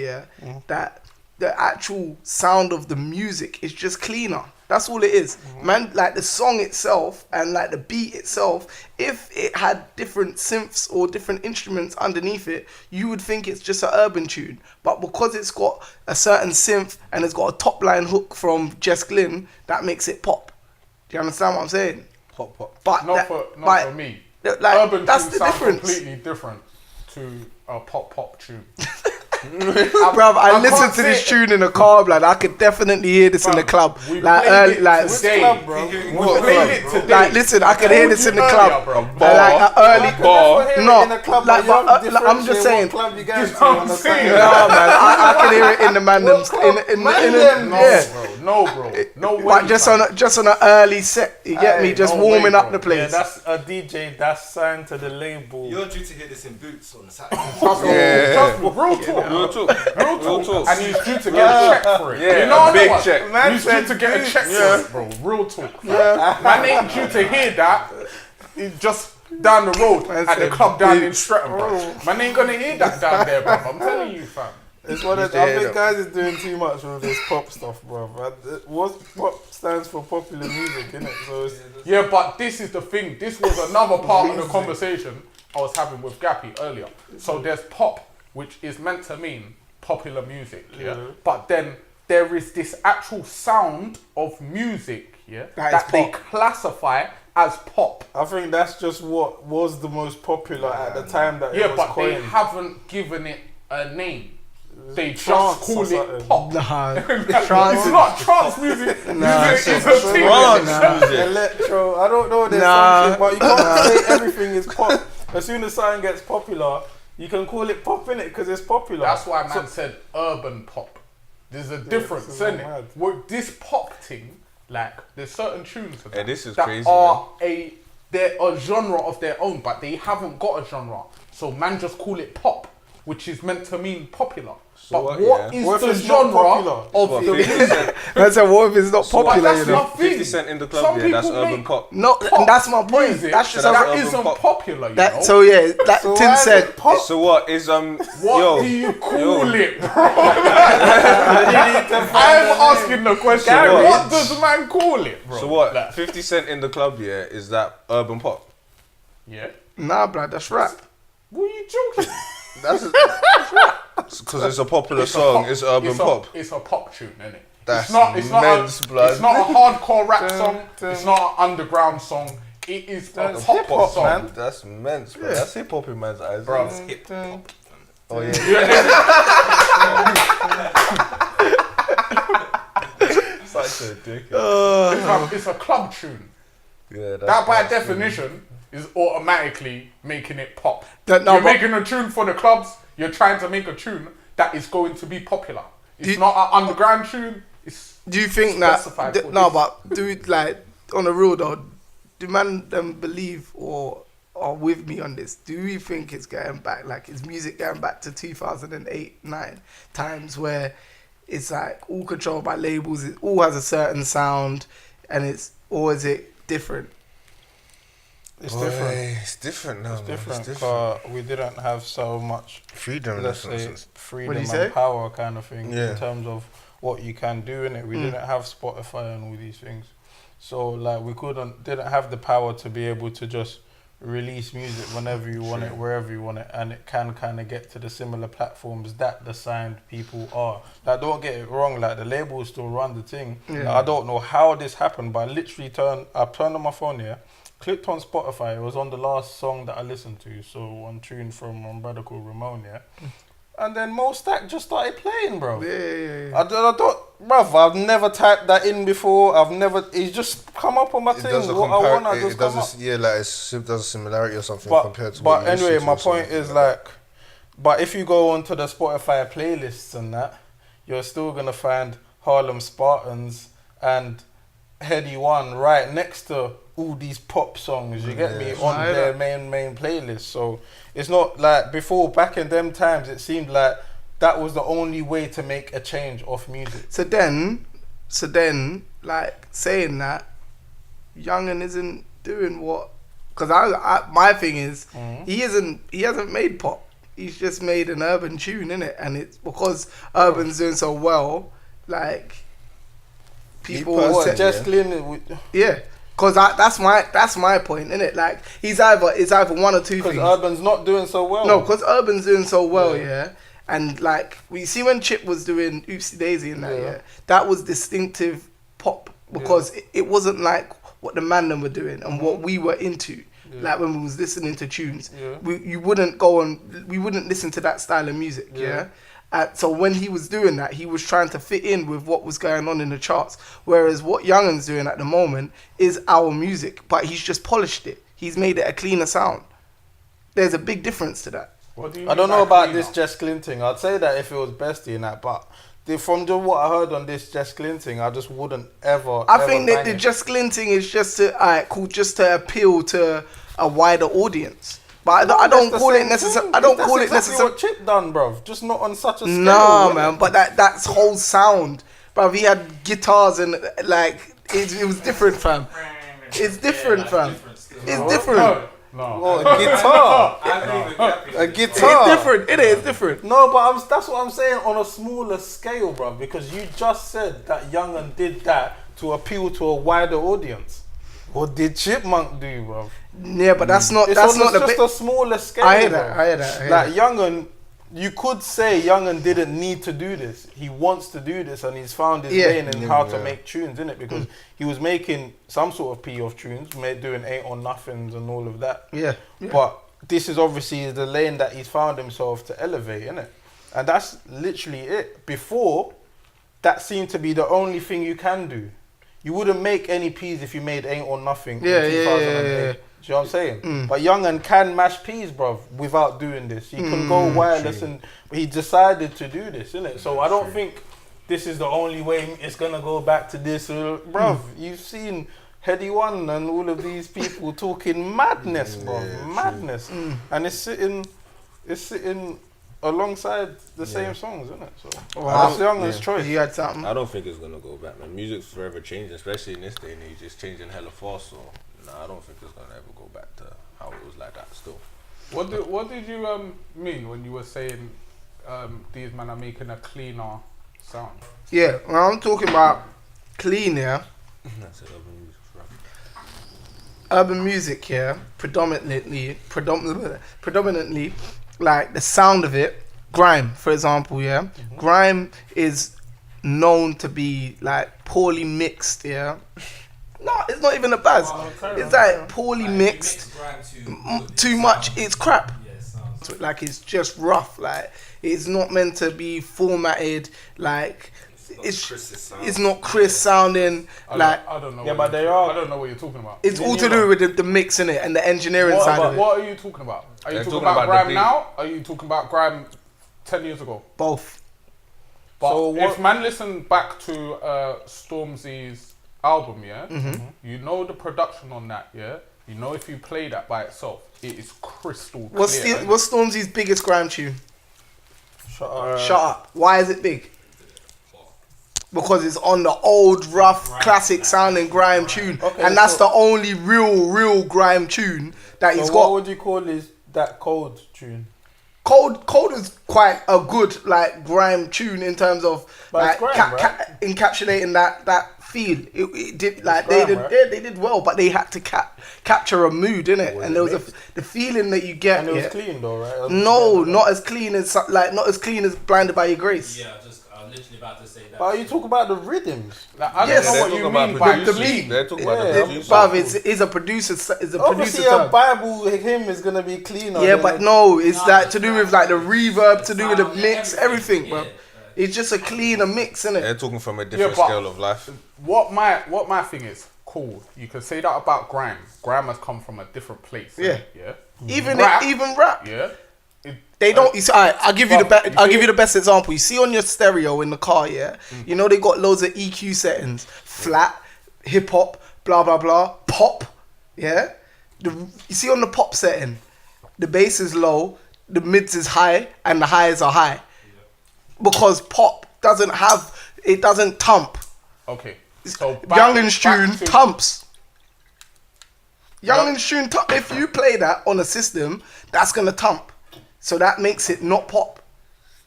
B: that the actual sound of the music is just cleaner. That's all it is. Man, like the song itself and like the beat itself, if it had different synths or different instruments underneath it, you would think it's just an urban tune. But because it's got a certain synth and it's got a top line hook from Jess Glynne, that makes it pop. Do you understand what I'm saying?
C: Pop.
B: But
D: Not
B: that-
D: for
B: but,
D: me.
B: like,
D: Urban
B: that's
D: tunes
B: the
D: sound
B: difference.
D: completely different to a pop tune.
B: Bruv, I listened
D: can't
B: to this
D: say-
B: tune in the car, blood. I could definitely hear this in the club.
D: We
B: Like
D: played
B: early,
D: it
B: like
D: today.
A: club, bro.
D: We played it today.
B: Like, listen, I could hear this in the
D: told you
B: club.
D: earlier, bro.
B: Like early
C: Bar.
B: No,
A: in the club,
B: like,
A: but
B: but,
A: you
B: like, I'm just saying.
A: differentiate what club you guys
D: You
A: to
D: know what I'm
A: understand.
D: saying?
B: No, man, I can hear it in the man.
D: No, bro. No way.
B: But just on an early set, you get me, just
D: no
B: warming
D: way,
B: up
D: bro.
B: the
A: Yeah,
B: place.
A: that's a DJ that's signed to the label.
E: You're due to hear this in Boots on Saturday.
D: Trust me,
C: Yeah.
D: trust me, real talk.
C: Real talk.
D: And he's due to get a check for it.
C: Yeah,
D: you know
C: a big
D: what?
C: check.
A: Man
D: He's due
A: said
D: to get a
A: Boots.
D: check for it, bro. Real talk. Man ain't due to hear that. He's just down the road
B: Man
D: at the
B: said
D: club down in
B: Boots.
D: Streatham, bro. Man ain't gonna hear that down there, bro. I'm telling you, fam.
A: It's one of, I think guys is doing too much with this pop stuff, bro. What pop stands for popular music, innit? So it's,
D: Yeah, but this is the thing. This was another part of the conversation I was having with Gappy earlier. So there's pop, which is meant to mean popular music, yeah? But then there is this actual sound of music, yeah?
B: That is
D: they
B: pop.
D: classify as pop.
A: I think that's just what was the most popular at the time that it
D: Yeah,
A: was
D: but they
A: coined.
D: haven't given it a name. They just
A: Trance
D: call
A: or
D: it
A: something.
D: pop.
B: Nah,
D: It's
B: trance.
D: not trance music.
B: Nah,
D: Music is a
C: it's
D: thing.
C: trance music.
A: Electro, I don't know, there's
B: Nah.
A: something, but you can't say everything is pop. As soon as something gets popular, you can call it pop, innit? Because it's popular.
D: That's why man
A: So-
D: said urban pop. There's a difference,
A: this is
D: isn't
A: mad.
D: it? With this pop thing, like there's certain tunes of
C: Yeah, this is
D: that
C: crazy,
D: are they're a genre of their own, but they haven't got a genre. So man just call it pop, which is meant to mean popular. But
C: what,
D: what
C: yeah?
D: is
A: What if
D: the
A: it's not
D: genre
A: popular?
D: of
C: What,
D: the
C: 50 Cent?
B: I said, what if it's not
C: So what,
B: popular?
D: that's
B: You know?
D: my thing.
C: 50 Cent in the club,
D: Some
C: yeah, that's
D: people
C: urban
D: make
C: pop.
B: No, and that's my point.
D: music
B: That's just
C: So
D: that
C: that's
D: isn't
C: urban pop.
D: popular, you know.
B: that. So yeah, that
A: So
B: Tim
A: why is
B: said.
A: it pop?
C: So what is
D: What do you call
C: yo.
D: it, bro? I'm asking the question.
C: Gary.
D: What does man call it, bro?
C: So what?
D: Like,
C: 50 Cent in the club, yeah, is that urban pop?
D: yeah.
B: Nah, blood, that's rap.
D: What are you joking?
C: That's because it's a popular song. It's urban pop.
D: It's a pop tune, isn't it?
C: That's
D: It's not
C: men's blood.
D: It's not a hardcore rap song. It's not an underground song. It is a pop song.
C: man. That's men's, bro. That's hip hop in man's eyes,
D: Bro.
E: It's hip hop.
C: Oh yeah. Such a dick.
D: It's a club tune.
C: Yeah,
D: That by definition is automatically making it pop.
B: That- no,
D: You're
B: but-
D: making a tune for the clubs. You're trying to make a tune that is going to be popular. It's
B: Do-
D: not an underground tune. It's
B: Do you think that?
D: specified for
B: No,
D: this.
B: but do it like on the real though? Do man them believe or are with me on this? Do we think it's getting back? Like, is music getting back to 2008-9 times where it's like all controlled by labels? It all has a certain sound, and or is it different?
A: It's different.
C: It's different now.
A: It's different.
C: Man.
A: We didn't have so much,
C: Freedom, in
A: let's
C: that
A: say,
C: sense.
A: freedom
B: you
A: and
B: say?
A: power kind of thing
C: Yeah.
A: in terms of what you can do in it. We didn't have Spotify and all these things, so like we didn't have the power to be able to just release music whenever you want it, wherever you want it, and it can kind of get to the similar platforms that the signed people are. Like, don't get it wrong, like the labels still run the thing.
B: Yeah.
A: Like, I don't know how this happened, but I literally turned on my phone here, clicked on Spotify. It was on the last song that I listened to, so one tune from one brother called Ramon, yeah. And then Mo Stack just started playing, bro.
B: Yeah.
A: I don't, bruv, I've never typed that in before. It's just come up on my
C: It
A: thing.
C: does a
A: What I want, I
C: it
A: just
C: does
A: come up.
C: yeah, like it does a similarity or something
A: But,
C: compared to. What you
A: anyway,
C: listen to
A: my
C: or
A: point
C: something
A: is like, but if you go onto the Spotify playlists and that, you're still gonna find Harlem Spartans and Heady One right next to all these pop songs. You get me
C: Yeah.
A: on their main playlist. So it's not like before. Back in them times, it seemed like that was the only way to make a change off music.
B: So then, like saying that, Yungen isn't doing what? Because my thing is, he hasn't made pop. He's just made an urban tune, innit? And it's because urban's doing so well, like people.
A: What, Jess Glynne?
B: Yeah, because that's my point, innit? Like it's either one or two
A: Because
B: things.
A: Urban's not doing so well.
B: No, because urban's doing so well,
A: Yeah.
B: yeah. And like we see when Chip was doing Oopsie Daisy and that,
A: Yeah.
B: yeah, that was distinctive pop because it wasn't like what the man them were doing and what we were into. Like when we was listening to tunes,
A: Yeah.
B: we wouldn't listen to that style of music, yeah. So when he was doing that, he was trying to fit in with what was going on in the charts. Whereas what Youngen's doing at the moment is our music, but he's just polished it. He's made it a cleaner sound. There's a big difference to that.
D: What do you
A: I
D: mean
A: don't
D: by
A: know about
D: cleaner?
A: this Jess Glynne thing. I'd say that if it was Bestie and that, but from what I heard on this Jess Glynne thing, I just wouldn't ever.
B: I think that
A: bang
B: the
A: it.
B: Jess Glynne thing is just to appeal to a wider audience. But I don't call it necessary. I don't call it necessary.
A: What Chip done, bruv. Just not on such a scale.
B: No,
A: innit?
B: man. But that's whole sound, bruv. He had guitars and like it was different, fam. It's different, fam. It's different.
D: No.
A: Oh, a guitar.
E: I agree with Gappy.
A: A guitar.
B: It's different. It is different.
A: No, but that's what I'm saying on a smaller scale, bruv. Because you just said that Yungen did that to appeal to a wider audience. What did Chipmunk do, bruv?
B: Yeah, but that's not.
A: It's
B: That's
A: on
B: not the
A: just
B: bit.
A: a smaller scale.
B: I hear
A: bruv.
B: that. I hear that. I hear
A: Like
B: that.
A: Yungen, you could say Yungen didn't need to do this. He wants to do this, and he's found his
B: Yeah.
A: lane in how to make tunes, innit? Because he was making some sort of P off tunes, doing Ain't on Nothings and all of that.
B: Yeah.
A: But this is obviously the lane that he's found himself to elevate, innit? And that's literally it. Before, that seemed to be the only thing you can do. You wouldn't make any P's if you made Ain't on Nothing
B: Yeah,
A: in
B: yeah,
A: 2008.
B: yeah.
A: Do you know what I'm saying? But Yungen can mash P's, bruv, without doing this. He can go wireless, but he decided to do this, innit? So I don't think this is the only way it's gonna go back to this, bruv. You've seen Heady One and all of these people talking madness, bruv, madness, and it's sitting alongside the same songs, isn't it? So
B: Wow.
A: that's Youngen's choice.
B: You had something.
C: I don't think it's gonna go back, man. Music's forever changing, especially in this day and age. It's changing hella fast, so I don't think it's gonna ever go back to how it was like that still.
D: What did you mean when you were saying these men are making a cleaner sound?
B: Yeah, when I'm talking about clean, yeah,
C: That's it, urban music's rough.
B: urban music, yeah, predominantly, like the sound of it, grime, for example, yeah. Grime is known to be like poorly mixed, yeah. No, it's not even a buzz. It's like poorly mixed, too much. It's crap. So, like it's just rough. Like it's not meant to be formatted. Like it's not crisp sounding. Like
D: I don't know.
A: Yeah,
D: what
A: but
D: you're
A: they
D: talking-
A: are-
D: I don't know what you're talking about.
B: it's all to do with the mix in it and the engineering side of it.
D: What are you talking about? Are you
C: They're
D: talking
C: talking
D: about
C: about the
D: grime
C: beat.
D: now? Are you talking about grime 10 years ago?
B: Both.
D: But
A: So
D: if
A: what-
D: man listen back to Stormzy's album, yeah, you know the production on that, yeah. You know if you play that by itself, it is crystal clear.
B: What's Stormzy's biggest grime tune?
A: Shut up.
B: Shut up. Why is it big? Because it's on the old, rough, classic sounding grime tune.
A: Okay,
B: and that's
A: so-
B: the only real grime tune that he's
A: So
B: got.
A: what would you call that cold tune?
B: Cold is quite a good like grime tune in terms of
A: But
B: like
A: it's grime, right?
B: encapsulating that feel. It did like
A: grime,
B: they did
A: right?
B: they did well, but they had to capture a mood in it, and there was the feeling that you get.
A: And it was
B: yeah.
A: clean though, right?
B: No, not as clean as Blinded by Your Grace.
F: Yeah, I'm literally about to say that.
A: But you talk about the rhythms.
D: Like, I
B: Yes.
D: don't know what
C: They're
D: you
C: talking about
D: mean by
C: producers.
B: beat.
C: They're talking about
A: Yeah.
C: the producers.
B: Bruv, it's a producer. It's a
A: Obviously,
B: producer
A: a
B: term.
A: Bible hymn is gonna be cleaner.
B: Yeah,
A: than
B: but
A: a-
B: no, it's
F: No,
B: like
F: it's
B: to do
F: not.
B: with like the reverb, to do with the
F: Sound,
B: mix, everything, bro.
F: yeah.
B: It's just a cleaner mix, innit?
C: They're talking from a different
D: but-
C: scale of life.
D: What my thing is, cool. You can say that about grime. Grime has come from a different place.
B: Yeah.
D: Yeah.
B: Even
D: Rap.
B: even rap.
D: Yeah.
B: They don't. You see, alright, I'll give you the
D: Bruv, you
B: I'll
D: see
B: give you
D: it?
B: the best example. You see on your stereo in the car, yeah. You know they got loads of EQ settings, flat, hip hop, blah blah blah, pop, yeah. You see on the pop setting, the bass is low, the mids is high, and the highs are high, because pop doesn't thump.
D: Okay. So
B: Youngen's tune
D: to-
B: thumps. Youngen's tune if you play that on a system, that's gonna thump. So that makes it not pop,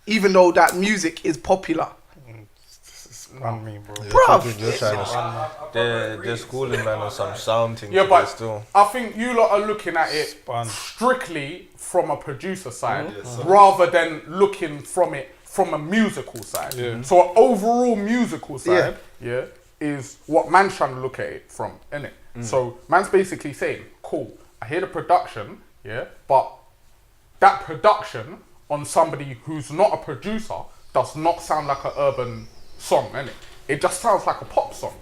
B: even though that music is popular.
A: On me, bro.
B: Bruv,
C: You're trying to they're schooling man on some sound thing.
D: Yeah,
C: today
D: but
C: still.
D: I think you lot are looking at it
A: Spun.
D: strictly from a producer side rather than looking from it from a musical side.
A: Yeah.
D: So an overall musical side, yeah, is what man's trying to look at it from, innit? So man's basically saying, cool, I hear the production, yeah, but that production on somebody who's not a producer does not sound like an urban song, innit? It just sounds like a pop song.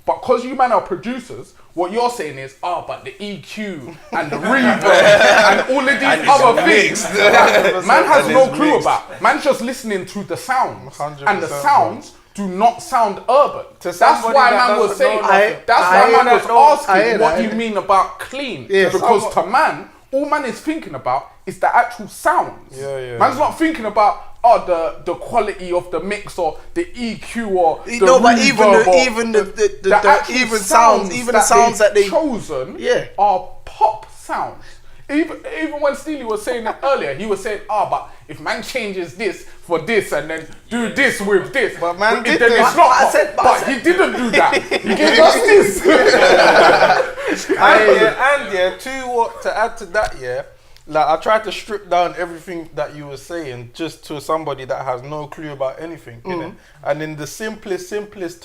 D: But because you man are producers, what you're saying is, but the EQ and the reverb and all of these other things that man has no clue about. Man's just listening to the sounds.
A: 100%,
D: And the sounds do not sound urban. That's
A: somebody
D: why
A: that
D: man was
A: doesn't know
D: saying,
A: nothing.
D: that's
B: I
D: why
B: hear
D: man was
B: that, I hear
D: asking what
B: that,
D: you
B: innit?
D: mean about clean.
B: Yeah,
D: Because to man, all man is thinking about is the actual sounds.
A: Yeah.
D: Man's not thinking about the quality of the mix or the EQ or the
B: No, but
D: reverb or
B: even the
D: actual
B: even sounds, even the sounds that they
D: chosen
B: Yeah.
D: are pop sounds. Even when Steely was saying it earlier, he was saying, but if man changes this for this and then do this with this,
A: But man
D: then
A: did
D: it's
A: this.
D: not
B: But I
D: pop.
B: said- but I
D: But
B: said-
D: he didn't do that. He gave us this.
A: And to add to that, yeah, like I tried to strip down everything that you were saying just to somebody that has no clue about anything, innit? And in the simplest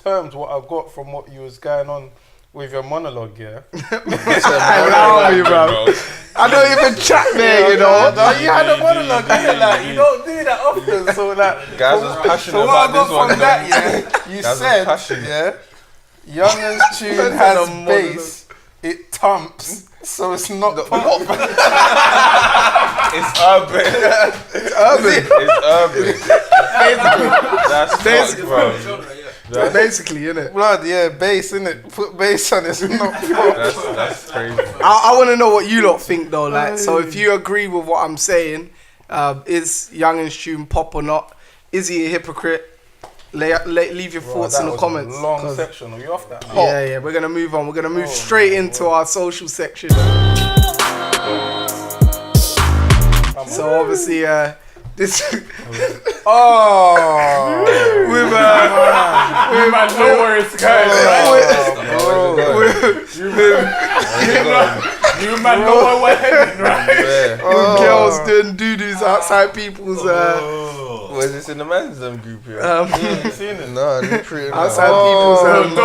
A: terms, what I got from what you was going on with your monologue, yeah.
B: allow me, bro. I don't even chat there, you know.
A: You had a monologue, innit? Like you don't do that often, so like.
C: Guys was passionate
A: So what I
C: about
A: got
C: this one.
A: from that, yeah, you
C: Guys was
A: said,
C: passionate.
A: yeah, Youngen's tune has bass, it thumps, so it's not pop.
C: It's urban. It's urban. That's fucked, bro.
B: Basically, innit?
A: Blood, yeah, bass, innit? Put bass on it, it's not pop.
C: That's crazy.
B: I want to know what you lot think though. Like, so if you agree with what I'm saying, Is Youngen's tune pop or not? Is he a hypocrite? Leave your thoughts in the comments.
A: Long section. Are you off that?
B: Yeah, we're gonna move on. We're gonna move straight into our social section. So obviously, this with
D: man know where it's going. You man know where we're heading, right?
B: girls doing doo-doos outside people's
C: Was this in the men's group here?
A: You seen it?
C: No, they're pretty
B: outside people's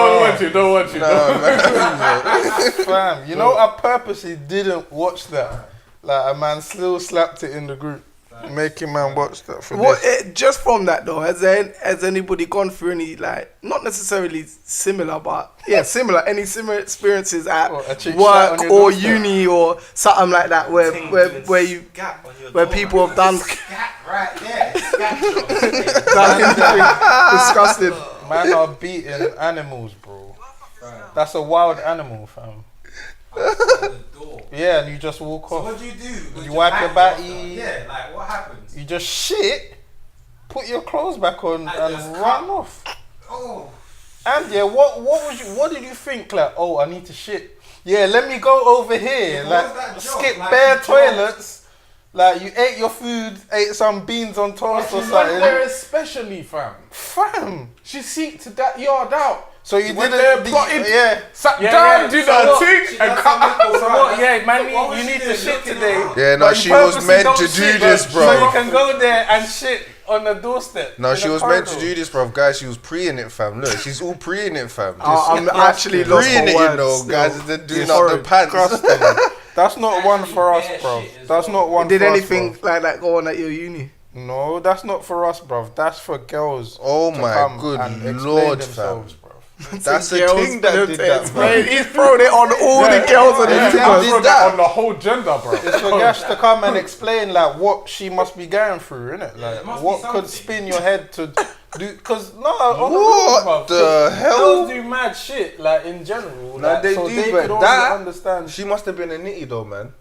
D: Don't want you.
A: Fam, you know, I purposely didn't watch that. Like, a man still slapped it in the group, making man watch that for this.
B: Just from that though, has anybody gone through any, like, not necessarily similar, but similar, any similar experiences at work or uni or something like that where people have done
E: Right there.
B: disgusting.
A: Man are beating animals, bro. That's a wild animal, fam. Yeah, and you just walk
E: So
A: off.
E: what do?
A: You wipe your batty.
E: Yeah, like what happens?
A: You just shit, put your clothes back on,
E: And
A: and
E: just
A: run off.
E: Oh.
A: And yeah, what did you think? Like, oh, I need to shit. Yeah, let me go over here.
E: Yeah,
A: Like,
E: what was that job?
A: skip
E: Like,
A: bare
E: you
A: toilets. Like, you ate your food, ate some beans on toast or
D: She went there
A: something.
D: especially, fam.
A: Fam.
D: She seeked that yard out.
A: So you
D: Went
A: didn't
D: there, plotted.
A: Yeah.
D: Sat
E: Yeah,
D: down,
E: yeah.
D: did
E: So
D: her
E: what?
D: thing,
E: She
D: and
E: does
D: come
E: something
D: out.
E: for
A: So
E: her.
A: what? Yeah, man,
E: What was
A: you
E: she
A: need to
E: doing?
A: shit
E: Looking
A: today.
E: around?
C: Yeah, no,
A: But
C: she
A: you
C: was
A: purposely
C: meant
A: don't
C: to
A: shit,
C: do this,
A: So you
C: bro.
A: can go there and shit on the doorstep.
C: No,
A: in
C: she
A: the
C: was meant to
A: corridor.
C: do this, bro. Guys, she was pre-ing it, fam. Look, she's all pre-ing it, fam.
B: I'm actually lost
C: pre-ing
B: for
C: it, you
B: words.
C: know, guys.
B: still.
C: They're doing
A: It's
C: up the
A: horrid.
C: pants.
A: Disgusting. That's not one for us,
E: Bare
A: bro.
E: shit as
A: That's
E: well.
A: not one
B: Did
A: for
B: anything
A: us, bro.
B: like that go on at your uni?
A: No, that's not for us, bro. That's for girls.
C: Oh
A: to
C: my
A: come
C: good
A: and explain
C: lord,
A: themselves,
C: fam.
A: bro.
C: That's the
B: Girls
C: thing that
B: for
C: did
B: them to
C: that, bro.
B: explain. He's thrown it on all the girls on the
C: Yeah.
B: YouTubers.
C: Did
D: Throw
C: that.
D: on the whole gender, bro.
A: It's for Gash to come and explain like what she must be going through, innit?
E: there
A: Like
E: must be
A: what could
E: something.
A: spin your head to do? Cause no, on
C: What
A: the,
C: the
A: real,
C: hell?
A: Girls do mad shit like in general.
C: No,
A: Like,
C: they
A: so
C: do,
A: they
C: but
A: could only
C: that-
A: understand.
C: She must have been a nitty though, man.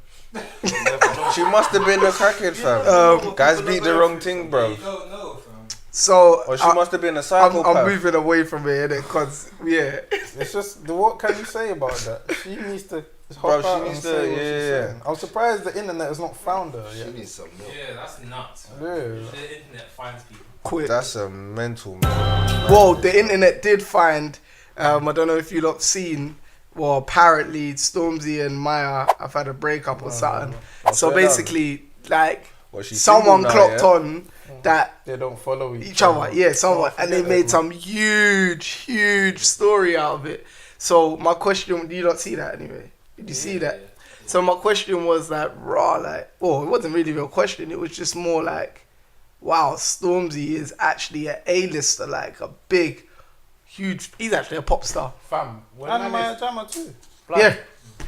C: She must have been a crackhead, fam. Guys beat the wrong thing, bro.
E: You don't know, fam.
B: So
C: Or she must have been a psychopath.
B: I'm moving away from it, innit? Because
A: It's just what can you say about that? She needs to.
C: Bro,
A: Hop
C: she
A: out
C: needs
A: and
C: to-
A: say what she's
C: yeah.
A: saying. I'm surprised the internet has not found her yet.
C: needs some milk.
F: Yeah, that's nuts.
A: Yeah.
F: The internet finds people.
B: quick.
C: That's a mental man.
B: Well, the internet did find. I don't know if you lot seen. Well, apparently Stormzy and Maya have had a breakup or something. So
C: Swear down.
B: basically, like
C: What, she's
B: someone
C: single now,
B: clocked
C: yeah?
B: on that
A: They don't follow
B: each other. Yeah, someone,
A: Oh,
B: and they
A: forget
B: made
A: that,
B: some huge story out of it. So my question, do you not see that anyway? Did you see that? So my question was like, raw, like, well, it wasn't really a real question. It was just more like, wow, Stormzy is actually an A-lister, like a big, huge. He's actually a pop star.
D: Fam, when
A: And
D: man
A: Maya
D: is,
A: Jama too.
B: Yeah.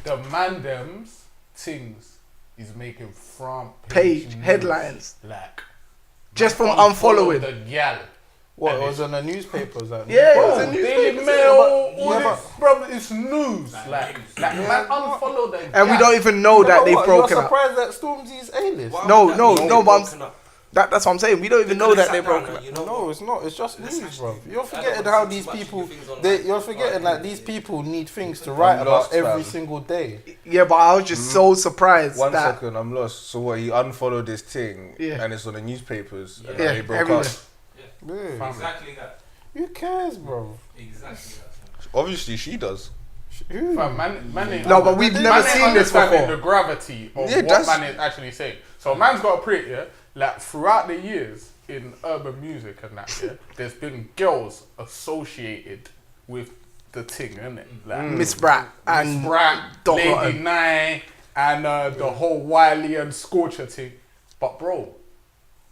D: the man them's things is making front
B: Page
D: news.
B: headlines.
D: Like
B: Just from
D: unfollow
B: unfollowing.
D: the gal.
A: What
D: And
A: it was in the newspapers? That
B: Yeah, it
D: Bro,
B: was a
D: Daily
B: newspaper.
D: Mail, all
A: yeah,
D: this, bro, it's news. Like man, unfollow the
B: And we
D: gal.
B: don't even know that they've broken
A: You're
B: up.
A: surprised that Stormzy's A-list?
E: Why
B: No,
E: would that
B: no,
E: be
B: no, but I'm-
E: broken up?
B: That's what I'm saying. We don't even
E: They
B: know
E: could've
B: that
E: sat
B: they're
E: down
B: broken
E: and,
B: up.
E: you know
A: No,
E: what?
A: it's not. It's just
E: Let's
A: news,
E: actually-
A: bro. You're
E: I
A: forgetting
E: don't
A: how
E: want to
A: these
E: see too much
A: people.
E: new things online.
A: You're forgetting that these people need things to write
C: I'm
A: about
C: lost,
A: every
C: fam.
A: single day.
B: Yeah, but I was just so surprised
C: One
B: that.
C: second, I'm lost. So what? He unfollowed this thing,
B: Yeah.
C: and it's on the newspapers, and
B: Yeah,
C: they broke
B: everywhere.
C: up.
A: Yeah.
D: Fam.
F: Exactly that.
A: Who cares, bro?
F: Exactly that.
C: Obviously, she does.
A: Who?
D: Fam, man ain't
B: No, but we've
D: man
B: never
D: ain't
B: seen this
D: understanding
B: before.
D: the gravity of
C: Yeah,
D: what
C: that's-
D: man is actually saying. So man's got a print, yeah. Like throughout the years in urban music and that, yeah, there's been girls associated with the thing, innit? Like
B: Miss Brat and
D: Miss Brat,
B: Doc
D: Lady
B: Rotten.
D: Nye, and the whole Wiley and Scorcher thing. But bro,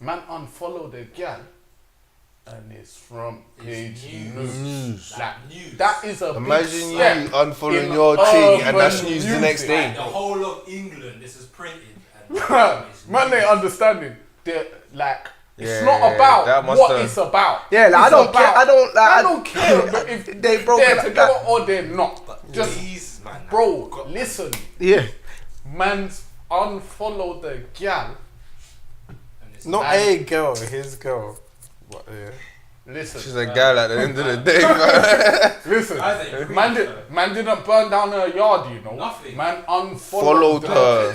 D: man unfollow the gal, and it's front page
F: news.
C: News.
D: Like,
F: News.
D: that is a
C: Imagine
D: big
C: you
D: step
C: unfollowing
D: in
C: your thing, and that's
D: urban
C: news the
D: music.
C: next day.
F: Like the whole of England, this is printed. And
D: Man, they understanding. They're like, it's
C: Yeah,
D: not
C: that
D: about
C: must
D: what
C: have-
D: it's about.
B: Yeah, like, I
D: It's
B: don't care.
D: about-
B: I don't like.
D: I don't care but if
B: they
D: they're
B: broke it up.
D: together or they're not.
E: But
D: Just,
E: these, man,
D: bro,
E: got-
D: listen.
B: Yeah,
D: Man's unfollow the gal,
A: Not
D: And-
A: a girl, his girl. But, yeah.
D: Listen,
C: She's a gal at the end of the day, man.
D: listen.
F: I think
D: Man didn't burn down her yard, you know.
F: Nothing.
D: Man unfollowed
C: Followed her.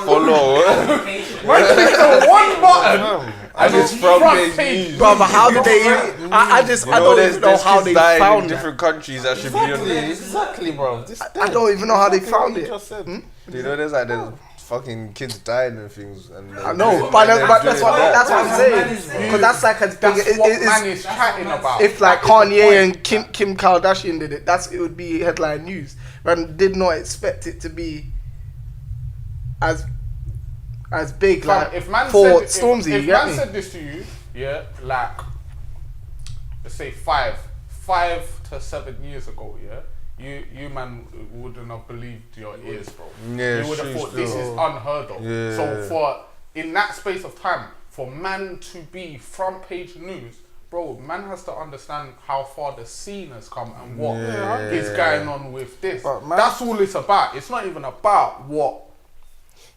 C: Follow.
D: Man clicked on one button.
C: And it's
D: the
C: from
D: front
C: his
D: page.
C: news.
B: Brother, how did they even... I
C: You
B: don't even
C: there's
B: know how
C: kids
B: they
C: dying
B: found
C: in
B: it.
C: different countries that should be on
A: Exactly,
C: this.
A: exactly, bro. This
B: I don't even know how they
A: exactly
B: found
A: what
B: it.
A: you just said.
C: Do you know there's fucking kids dying and things? And
B: I know, but that's what I'm saying. Because that's like as big.
D: That's what man is chatting about.
B: If like Kanye and Kim Kardashian did it, it would be headline news. But did not expect it to be as big.
D: Fam,
B: Like
D: if man
B: for
D: said,
B: Stormzy,
D: if
B: you get
D: man
B: me?
D: said this to you, yeah, like let's say 5 to 7 years ago, yeah, you man wouldn't have believed your ears, bro.
C: Yeah,
D: you would have
C: true
D: thought this is
C: still.
D: unheard of.
C: Yeah.
D: So for in that space of time, for man to be front page news, bro, man has to understand how far the scene has come and what is going on with this.
A: But man-
D: That's all it's about. It's not even about what.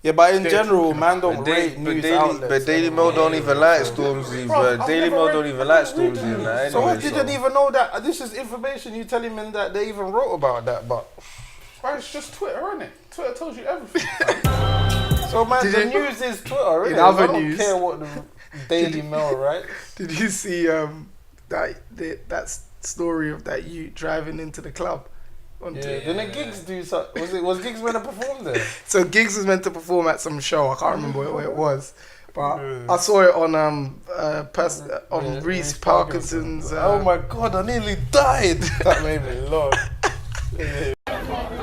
A: Yeah, but in
D: They're
A: general,
D: talking
A: man don't
C: But
A: rate news
C: Daily,
A: outlets.
C: but Daily
A: anymore.
C: Mail don't even like Stormzy,
D: Bro,
C: but
D: I've
C: Daily
D: never
C: Mail
D: read-
C: don't even like
D: I don't read
C: Stormzy
D: the
C: and that
D: news.
A: So
C: anyway.
A: what didn't even know that? This is information you telling me that they even wrote about that, but
D: Bro, it's just Twitter, innit? Twitter tells you everything.
A: so man,
B: Did
A: the
B: you-
A: news is Twitter.
B: In
A: Innit?
B: other
A: I don't
B: news-
A: care what the Daily Mail writes.
B: Did you see that story of that you driving into the club?
A: Yeah. Didn't Giggs do something? Was Giggs meant to perform there?
B: So Giggs was meant to perform at some show. I can't remember where it was, but I saw it on on Reese Parkinson's.
A: Oh my god, I nearly died. That made me laugh.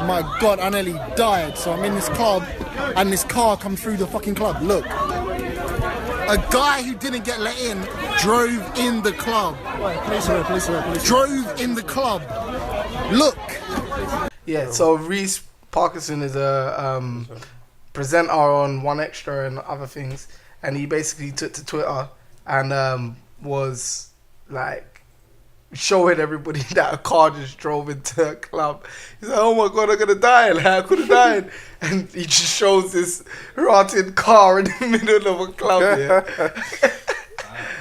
G: My God, I nearly died. So I'm in this club, and this car come through the fucking club. Look, a guy who didn't get let in drove in the club. Drove in the club. Look.
B: Yeah, so Reese Parkinson is a presenter on One Extra and other things, and he basically took to Twitter and was like showing everybody that a car just drove into a club. He's like, "Oh my god, I'm gonna die! Like, I could have died!" And he just shows this rotted car in the middle of a club. Yeah.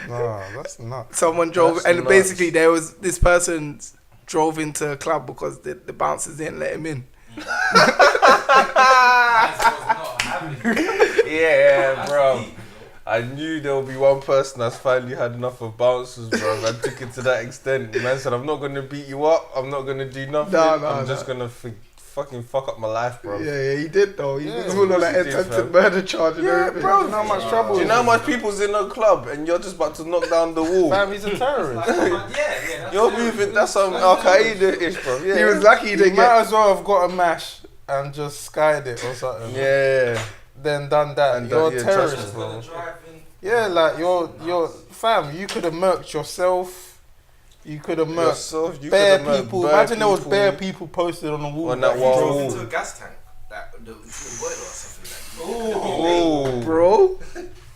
A: Nah, that's nuts.
B: Someone drove,
A: That's
B: and
A: nuts.
B: basically there was this person drove into a club because the bouncers didn't let him in.
C: Yeah, bro. I knew there would be one person that's finally had enough of bouncers, bro. I took it to that extent. Man said, "I'm not gonna beat you up. I'm not gonna do nothing. I'm just gonna fucking fuck up my life, bro."
B: Yeah, he did though. He was
C: of
B: all on
C: course
B: that
C: he did,
B: attempted
C: fam.
B: murder charge and
A: Yeah,
B: everything.
A: bro. You know how much trouble.
C: Do you know how much people's in a club and you're just about to knock down the wall?
A: Fam, he's a terrorist.
F: yeah.
C: You're moving. That's some Al Qaeda-ish, bro. Yeah.
B: He was lucky he
A: You
B: didn't
A: might
B: get.
A: as well have got a mash and just skied it or something.
C: Yeah.
A: Then done that.
C: And
A: You're
C: done-
A: a
C: yeah, trust
A: terrorist,
C: me.
A: bro. Yeah, like you're fam. You could have murked yourself. You could have murked
C: Yourself, you
A: bare
C: coulda murked
A: people.
C: bare
A: Imagine there was
C: people.
A: bare people posted on the wall.
C: On that
A: like,
C: wall.
A: you
E: Drove
C: Ooh.
E: into a gas tank, like the boiler or something like that.
C: Oh,
B: Bro,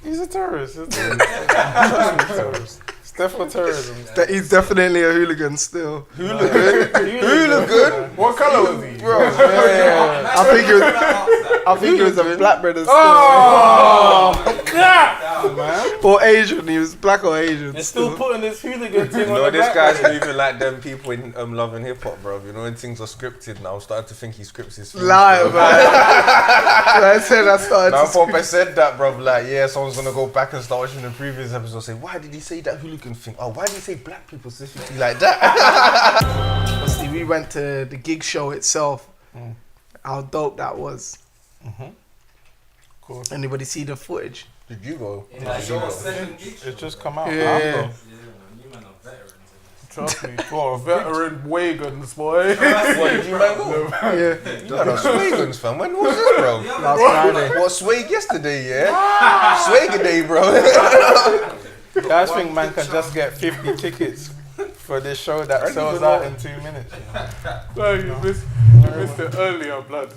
A: He's a terrorist. He's a terrorist. It's definitely terrorism.
B: that he's definitely a hooligan still.
A: Hooligan.
D: What colour was he?
A: Yeah.
B: I think he was a black brother still.
A: Oh, God, man.
B: Or Asian. He was black or Asian.
A: They're still putting this hooligan thing on
C: no,
A: the
C: this
A: back.
C: guy's moving like them people in Love and Hip Hop, bro. You know when things are scripted now, I'm starting to think he scripts his films,
B: Lie,
C: bro.
B: man. I said I started
C: Now
B: to
C: Popeye said that, bro. Like, yeah, someone's gonna go back and start watching the previous episode and say, why did he say that hooligan thing? Oh, why did he say black people specifically like that?
B: Obviously, we went to the gig show itself. How dope that was.
A: Cool.
B: Anybody see the footage?
C: Did you go?
A: It's just come out.
B: Yeah.
D: Trust me. What, veteran wagons, boy.
C: What, did you man go?
B: Yeah.
C: You had a Swagans, fam. When was this, bro?
B: Last Friday.
C: What, Swag yesterday, yeah? Swag day, bro.
A: Guys think man can just get 50 tickets for this show that sells out in 2 minutes.
D: No, you missed it earlier, blood.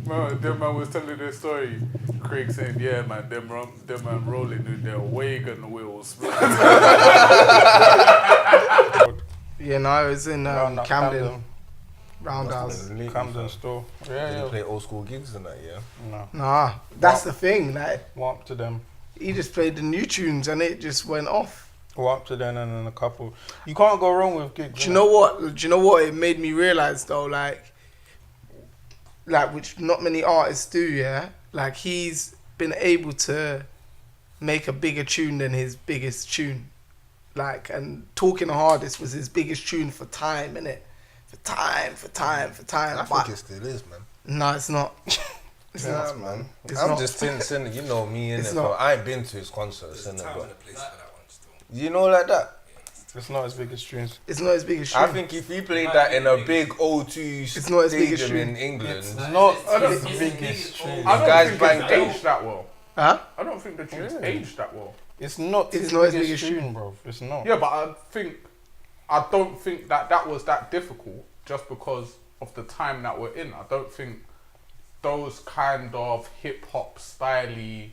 D: Man, them man was telling their story. Craig saying, "Yeah, man, them man rolling with their wagon wheels."
B: Yeah, no, it was in
A: Round-
B: Camden. Roundhouse.
A: Camden store.
C: Did
A: Yeah,
C: you
A: yeah.
C: play old school gigs and that, yeah?
A: No.
B: Nah, that's the thing. Like,
A: Warm to them.
B: he just played the new tunes and it just went off.
A: Or up to then and then a couple. You can't go wrong with gigs.
B: Do you know what? Do you know what it made me realize though? Like which not many artists do. Yeah, like he's been able to make a bigger tune than his biggest tune. Like, and Talking the Hardest was his biggest tune for time, innit? For time.
C: I think it still is, man.
B: No, it's not. It's
C: Yeah,
B: not,
C: man.
B: It's
C: I'm
B: not.
C: just thinking, you know me,
B: It's
C: innit?
B: not.
C: But I ain't been to his concerts,
E: There's a
C: innit?
E: time and a
C: But
E: place for that one still.
C: you know, like that.
A: It's not his biggest tunes.
B: It's not his biggest tune.
C: I think if he played that in a big O2
B: It's not his biggest
C: stadium
B: tune.
C: in England,
A: It's not
D: I don't-
A: his biggest tune.
D: I don't
C: Guys
D: think
C: banged
D: it's
C: out.
D: aged that well.
B: Huh?
D: I don't think the tune's aged that well.
A: It's not
B: It's
A: his
B: not his
A: biggest
B: biggest
A: tune, bro. It's not.
D: Yeah, but I don't think that was that difficult just because of the time that we're in. I don't think those kind of hip hop styley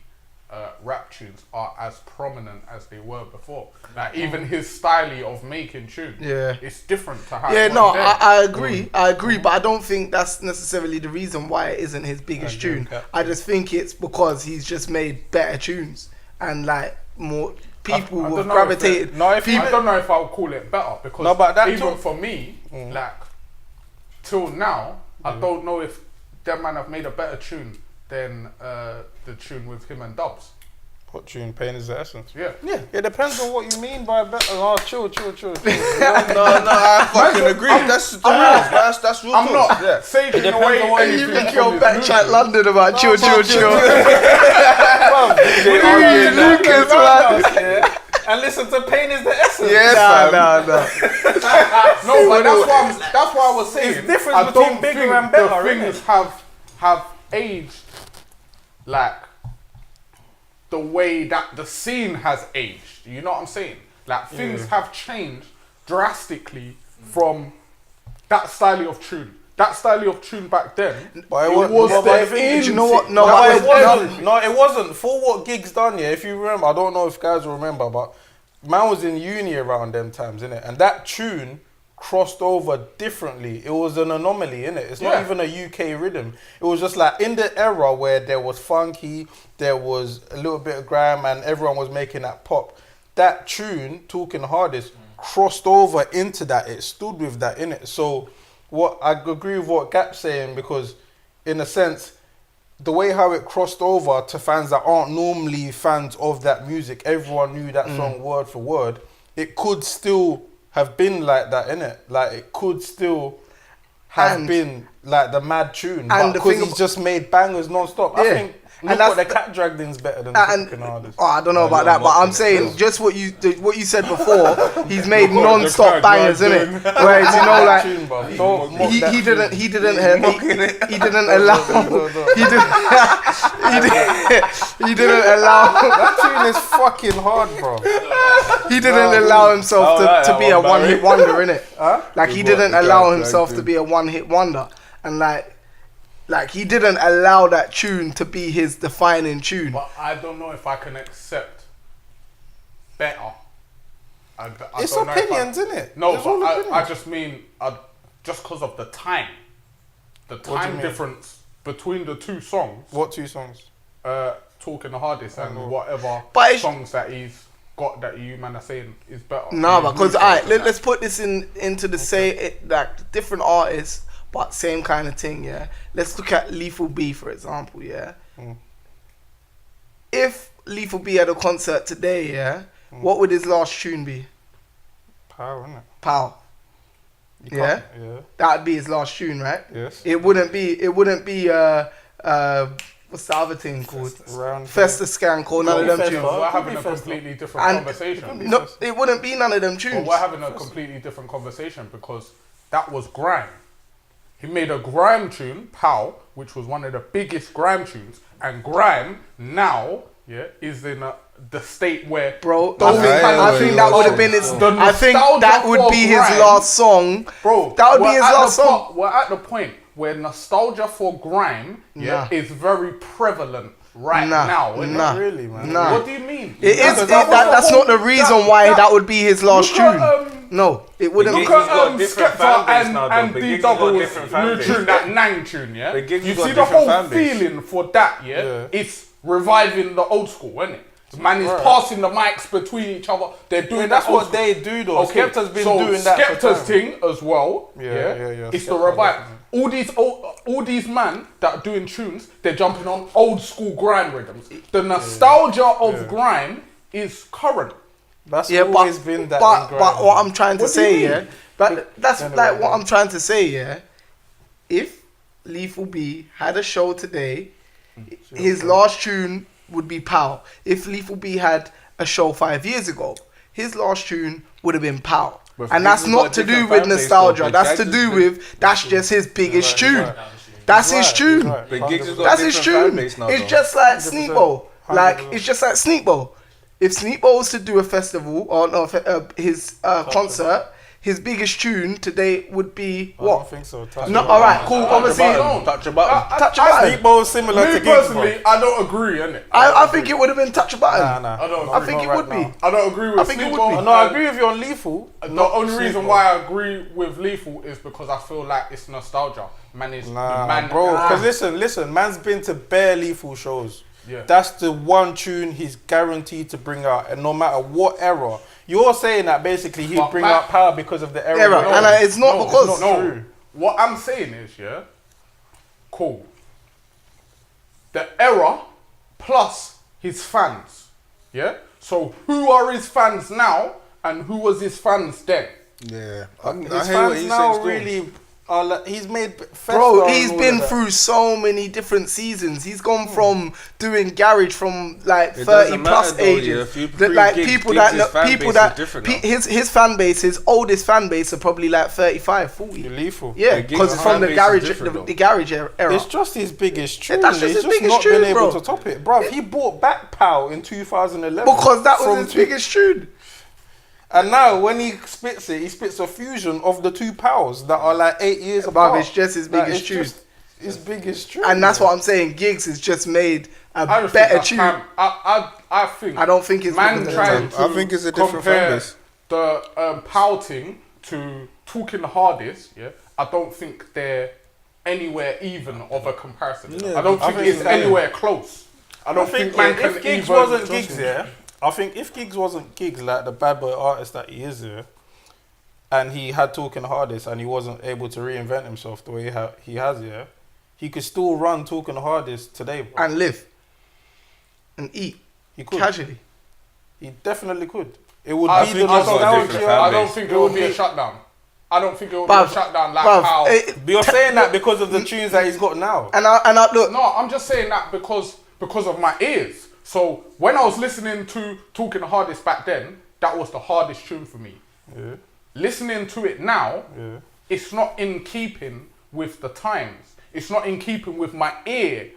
D: rap tunes are as prominent as they were before. Like even his style of making tunes,
B: Yeah.
D: it's different to how.
B: Yeah,
D: it
B: no,
D: was then.
B: I agree. I agree, but I don't think that's necessarily the reason why it isn't his biggest
A: I agree
B: tune.
A: with that.
B: I just think it's because he's just made better tunes and like more people
D: I
B: will
D: don't know
B: gravitate.
D: I don't know if I'll call it better because
A: No, but that
D: even
A: too-
D: for me, like till now, I don't know if them man have made a better tune than the tune with him and Dubs.
A: What tune? Pain is the essence.
D: Yeah.
A: Yeah, it depends on what you mean by better. Oh, chill.
C: no, I fucking agree. That's real. That's real.
D: I'm
C: talk.
D: not
C: Yeah.
D: taking
A: depends
D: away
A: on what you
B: You
D: anything
B: think
D: from
B: you're
D: his
B: back
D: music.
B: chat London about chill.
C: They arguing now.
B: Lucas, man.
A: And listen to Pain is the essence.
C: Yes,
B: Nah.
D: No, but that's why I was saying
A: It's different
D: I
A: between
D: don't
A: bigger
D: think
A: and better,
D: the
A: innit?
D: things have aged like the way that the scene has aged. You know what I'm saying? Like things have changed drastically from that style of tune. That style of tune back then,
A: But
D: it
A: was
D: was
A: but
D: the
A: the thing-
B: Do you know what? No,
A: No,
B: but
A: it wasn't. No, it wasn't. For what gigs done, yeah. If you remember, I don't know if guys will remember, but man was in uni around them times, innit? And that tune crossed over differently. It was an anomaly, innit? It's not
D: Yeah.
A: even a UK rhythm. It was just like in the era where there was funky, there was a little bit of grime, and everyone was making that pop. That tune, Talking Hardest, crossed over into that. It stood with that, innit? So what I agree with what Gap's saying, because in a sense, the way how it crossed over to fans that aren't normally fans of that music, everyone knew that song word for word. It could still have been like that, innit? Like it could still have
B: And-
A: been like the mad tune,
B: and
A: but
B: the
A: because
B: thing
A: he's just made bangers non-stop. I
B: Yeah.
A: think
B: And
A: look
B: that's
A: what the Cat Dragged In's better than
B: And
A: Talking Hardest.
B: oh, I don't know about
C: you're
B: that, but I'm
C: mocking it,
B: saying
C: bro.
B: just what you said before. He's made
D: Look what the
B: non-stop
D: Cat
B: bangers,
D: Dragged
B: innit? Whereas you know, like
A: Tune, bro. Don't mock
B: he
A: that
B: didn't
A: tune.
B: he didn't allow he didn't allow
A: That tune is fucking hard, bro.
B: he didn't allow himself
C: I like
B: to
C: that
B: be a
C: one,
B: one-hit
C: Barry.
B: wonder, innit? Like he
C: He
B: didn't
C: brought the
B: allow
C: Cat
B: himself
C: Dragged
B: to
C: In.
B: be a one-hit wonder, and like he didn't allow that tune to be his defining tune.
D: But I don't know if I can accept better.
A: It's
D: don't know if I-
A: opinions, innit?
D: No,
A: It's all
D: but I
A: opinions.
D: just mean just because of the time. The
A: do you
D: time
A: mean?
D: difference between the two songs,
A: What two songs?
D: Talking the Hardest and whatever
B: But it's-
D: songs that he's got that you man are saying is better.
B: No,
D: His
B: because
D: new
B: alright,
D: songs and
B: let's put this into the same like different artists, but same kind of thing. Yeah, let's look at Lethal B for example. Yeah, if Lethal B had a concert today, yeah, what would his last tune be?
A: Power, innit?
B: Pow.
A: You
B: Yeah,
A: can't- Yeah.
B: that'd be his last tune, right?
A: Yes.
B: It wouldn't be what's the other thing called?
A: Round
B: Festa Skank or none of them
A: Festa.
B: tunes.
D: we're
A: Could
D: having
A: be
D: a
A: Festa.
D: completely different
B: And
D: conversation.
B: no, it wouldn't be none of them
D: But
B: tunes.
D: we're having a completely different conversation because that was grime. He made a grime tune, Pow, which was one of the biggest grime tunes, and grime now, is in the state where
B: Bro,
D: those
B: I think that would have been his.
D: The
B: I think
D: nostalgia
B: that would
D: for
B: be his
D: grime-
B: last song.
D: Bro,
B: that would be
D: we're
B: his
D: at
B: last
D: the
B: song.
D: We're at the point where nostalgia for grime
B: Nah.
D: is very prevalent right
B: Nah,
D: now. Isn't
B: nah.
D: it?
A: Really, man.
B: Nah.
D: What do you mean?
B: It is.
D: Because that was
B: That's
D: the
B: not the
D: whole-
B: reason why that would be his last
D: Look at,
B: tune. No, it wouldn't
D: Look
B: be.
F: Gigs has got
D: at
F: different
D: Skepta
F: fan base
D: and,
F: now, though.
D: and
F: Big
D: D
F: Gigs has got
D: Double's
F: different fan
D: new
F: base.
D: tune, that Nang tune, yeah?
F: Big Gigs
D: You
F: has got
D: see the
F: different
D: whole
F: fan base.
D: feeling for that, yeah?
A: Yeah.
D: It's reviving the old school, isn't it? Man is passing the mics between each other. They're doing
A: that's
D: that
A: what
D: old
A: they do though.
D: Okay,
A: Skepta's been
D: so
A: doing that for
D: Skepta's
A: time.
D: thing as well.
A: Yeah.
D: It's the
A: Skepta,
D: revive. All these man that are doing tunes, they're jumping on old school grime rhythms. The nostalgia of grime is current.
A: That's
B: Yeah,
A: always been that.
B: but
A: in
B: what I'm trying to
D: What do you
B: say,
D: mean?
B: yeah, but that's
A: Anyway,
B: like what
A: yeah.
B: I'm trying to say, yeah. If Lethal B had a show today, his last tune would be Pow. If Lethal B had a show 5 years ago, his last tune would have been Pow.
C: But
B: And
C: Giggs
B: that's
C: has
B: not
C: got
B: to do
C: different
B: with
C: fan base
B: nostalgia.
C: though,
B: That's
C: but
B: to
C: Giggs
B: do
C: is
B: with that's just his biggest tune. That's his
A: He's
B: tune.
A: right.
C: But Giggs has got
B: That's
C: a
B: his
C: different fan
B: tune.
C: base now,
B: It's
C: though.
B: just like
A: 100%.
B: Sneakbo. Like
A: 100%.
B: it's just like Sneakbo. If Sneakbo was to do a festival or no, his concert, his biggest tune today would be
A: I don't
B: what?
A: think so.
B: No, all right, cool. Obviously,
C: Touch a button.
B: Touch a Button.
A: Sneakbo is similar to
D: Me
A: Giggs, bro.
D: personally, I don't agree, innit?
B: I think it would have been Touch a Button.
A: Nah.
D: I don't
B: I
D: agree.
B: think it
A: Not
B: would
A: right
B: be.
A: now.
D: I don't agree with
B: I think it would
D: Sneakbo.
B: be.
A: No, I agree with you on Lethal.
D: The only reason why I agree with Lethal is because I feel like it's nostalgia. Man is
A: Nah,
D: man,
A: bro. Because listen, man's been to bare Lethal shows.
D: Yeah.
A: That's the one tune he's guaranteed to bring out, and no matter what era. You're saying that basically he'd
D: But
A: bring
D: back-
A: out Power because of the era.
B: Era,
A: No,
B: and it's not because
D: No, what I'm saying is, yeah, cool. The era plus his fans, yeah. So who are his fans now, and who was his fans then?
C: Yeah, I
A: his
C: hear what
A: fans
C: he's
A: now
C: saying.
A: really are like, he's made Festa
B: Bro,
A: and
B: he's
A: all
B: been
A: of that.
B: through so many different seasons. He's gone from doing garage from like
C: It
B: 30
C: doesn't
B: plus
C: matter though,
B: ages.
C: yeah. If you
B: That, like
C: pre-Giggs,
B: people
C: Giggs'
B: that know,
C: fan
B: people
C: base
B: that
C: is different
B: pe-
C: now.
B: his fan base, his oldest fan base are probably like 35, 40.
A: You're Lethal.
B: Yeah,
C: Giggs'
B: because it's
C: fan
B: from the
C: base is
B: garage,
C: different
B: the
C: though.
B: garage era.
A: It's just his biggest tune.
B: that's just
A: he's
B: his
A: just
B: biggest
A: not been
B: tune,
A: able
B: bro.
A: to top it, bro. He brought back Pow in 2011
B: Because that was
A: from
B: his biggest tune.
A: And now when he spits it, he spits a fusion of the two Pows that are like 8 years apart.
B: Bruv, it's just his
A: Like,
B: biggest
A: it's
B: tune.
A: just his biggest tune.
B: And that's what I'm saying. Giggs has just made a
D: I just
B: better
D: think
B: tune.
D: I think.
B: I don't think it's
D: man
B: because of
D: trying
B: the
D: to
C: I think it's a different
D: compare
C: fan base.
D: the pouting to talking the hardest. Yeah, I don't think they're anywhere even of a comparison.
C: Yeah,
D: I don't
A: I
D: think
A: think
D: it's
A: it's
D: anywhere close. I don't think man can
A: if Giggs
D: even.
A: wasn't Giggs, yeah. I think if Giggs wasn't Giggs, like the bad boy artist that he is, yeah, and he had Talking Hardest and he wasn't able to reinvent himself the way he has, yeah, he could still run Talking Hardest today, bro.
B: and live and eat
A: He could.
B: casually.
A: He definitely could. It would
D: I
A: be the
D: think- I don't think-
A: nostalgia.
D: I don't think it would be a shutdown. I don't think it would be
B: Bruv,
D: a shutdown like
B: bruv,
D: how.
A: But you're saying that because of the tunes that he's got now.
B: And I look.
D: No, I'm just saying that because of my ears. So when I was listening to Talking the Hardest back then, that was the hardest tune for me.
A: Yeah.
D: Listening to it now,
A: Yeah.
D: it's not in keeping with the times. It's not in keeping with my ear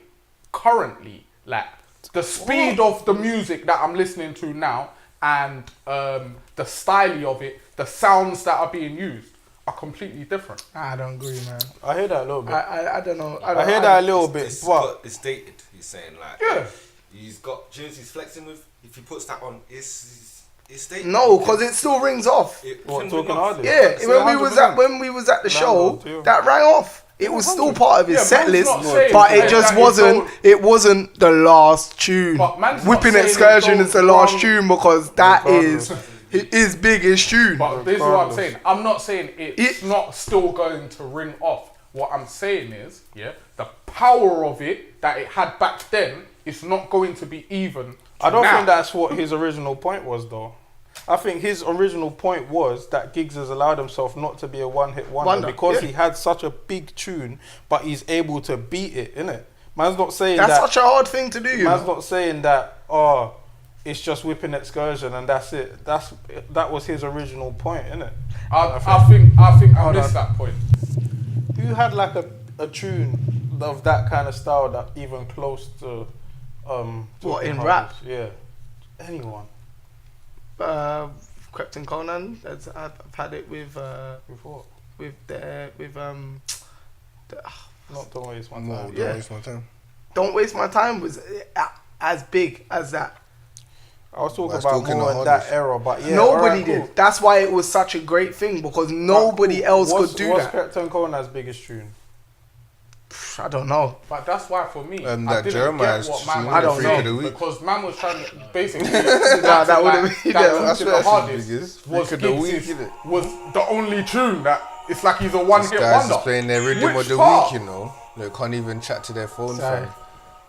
D: currently. Like the speed of the music that I'm listening to now and the style of it, the sounds that are being used are completely different.
B: I don't agree, man.
A: I hear that a little bit.
B: I don't know.
A: I hear that a little bit,
E: It's,
A: but
E: it's dated. He's saying like,
D: Yeah.
E: he's got tunes he's flexing with. If he puts that on, it's dated.
B: No, because it still rings off.
E: It
A: what,
E: can
A: Talking
E: ring off.
A: Hardest?
B: Yeah,
A: Yeah,
B: when we was at the show,
A: Landlord, yeah.
B: that rang off. It was still part of his
D: Yeah,
B: set
D: man's
B: list,
D: not saying
B: but
D: that
B: it just
D: it
B: wasn't.
D: don't-
B: It wasn't the last tune.
D: But man's not
B: Whipping
D: saying it
B: Excursion
D: don't
B: is the last
D: run-
B: tune because that
A: Regardless.
B: is his biggest tune.
D: But this is what I'm saying. I'm not saying it's
B: It-
D: not still going to ring off. What I'm saying is, yeah, the power of it that it had back then is not going to be even.
A: I don't
D: now.
A: think that's what his original point was, though. I think his original point was that Giggs has allowed himself not to be a one-hit wonder because
B: yeah.
A: he had such a big tune, but he's able to beat it, innit? Man's not saying
B: That's
A: that.
B: such a hard thing to do, you
A: Man's
B: know.
A: not saying that. It's just Whipping Excursion and that's it. That was his original point, innit?
D: I think I missed that point.
A: Who had like a tune of that kind of style that even close to
B: What, in
A: Talking
B: rap?
A: Hardest? Yeah, anyone
B: Krypton Conan. I've had it with
A: before? Not Don't Waste My
C: No,
A: Time.
C: don't
B: Yeah.
C: waste my time.
B: Don't Waste My Time was as big as that.
A: I was talking
C: That's
A: about
C: Talking
A: more
C: the
A: in that
C: Hardest.
A: era, but yeah,
B: Nobody
A: alright,
B: did.
A: cool.
B: That's why it was such a great thing because nobody else could do
A: what's
B: that.
A: Krypton Conan's biggest tune?
B: I don't know.
D: But that's why for me, I
C: That
D: didn't
C: Jeremiah's
D: get what man
C: tune,
D: was
B: I don't
C: Freak
B: know.
C: of the Week.
D: because man was trying to basically
B: that would've been-
C: That's
D: the
C: what that's
D: hardest
C: the biggest.
D: was
C: Freak of the Week,
D: Giggs'
C: innit?
D: was the only tune that it's like he's a one-hit
C: Guys
D: wonder.
C: is playing their rhythm
D: Which
C: of the
D: part?
C: week, you know. They can't even chat to their phone,
B: Sorry.
C: fam.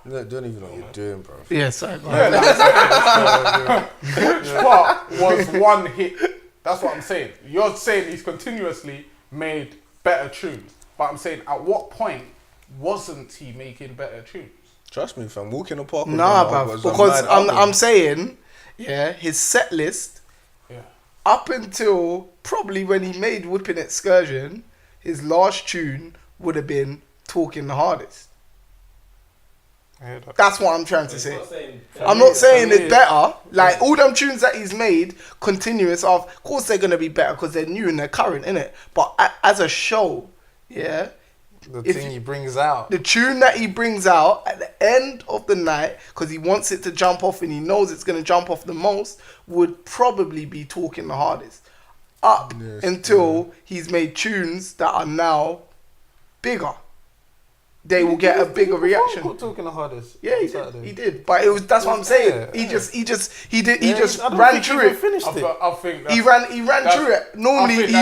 C: Look, don't even know what you're doing, bro.
B: Yeah, sorry. Bro.
D: Which part was one hit? That's what I'm saying. You're saying he's continuously made better tunes, but I'm saying at what point wasn't he making better tunes?
C: Trust me, fam. Walk in the park. with
B: Nah,
C: them
B: bruv.
C: was a
B: Because
C: mad album.
B: I'm saying, yeah, his set list
D: Yeah.
B: up until probably when he made Whipping Excursion, his last tune would have been Talking the Hardest. That's what I'm trying to say. I'm not saying it's better. Like all them tunes that he's made, continuous. Of course they're gonna be better because they're new and they're current, innit? But as a show, yeah,
A: The
B: If
A: thing
B: you-
A: he brings out.
B: the tune that he brings out at the end of the night, because he wants it to jump off and he knows it's gonna jump off the most, would probably be Talking the Hardest. Up
C: Yes,
B: until he's made tunes that are now bigger. They will get a bigger reaction.
A: Talking the hardest.
B: Yeah, he
A: on Saturday.
B: did. He did. But it was that's what I'm saying.
A: Yeah,
B: He just
A: I don't
B: ran
A: think he
B: through
A: even
B: it.
A: Finished it.
D: I think
B: He
D: that's-
B: ran
D: that's-
B: through it. Normally
D: I think
B: he,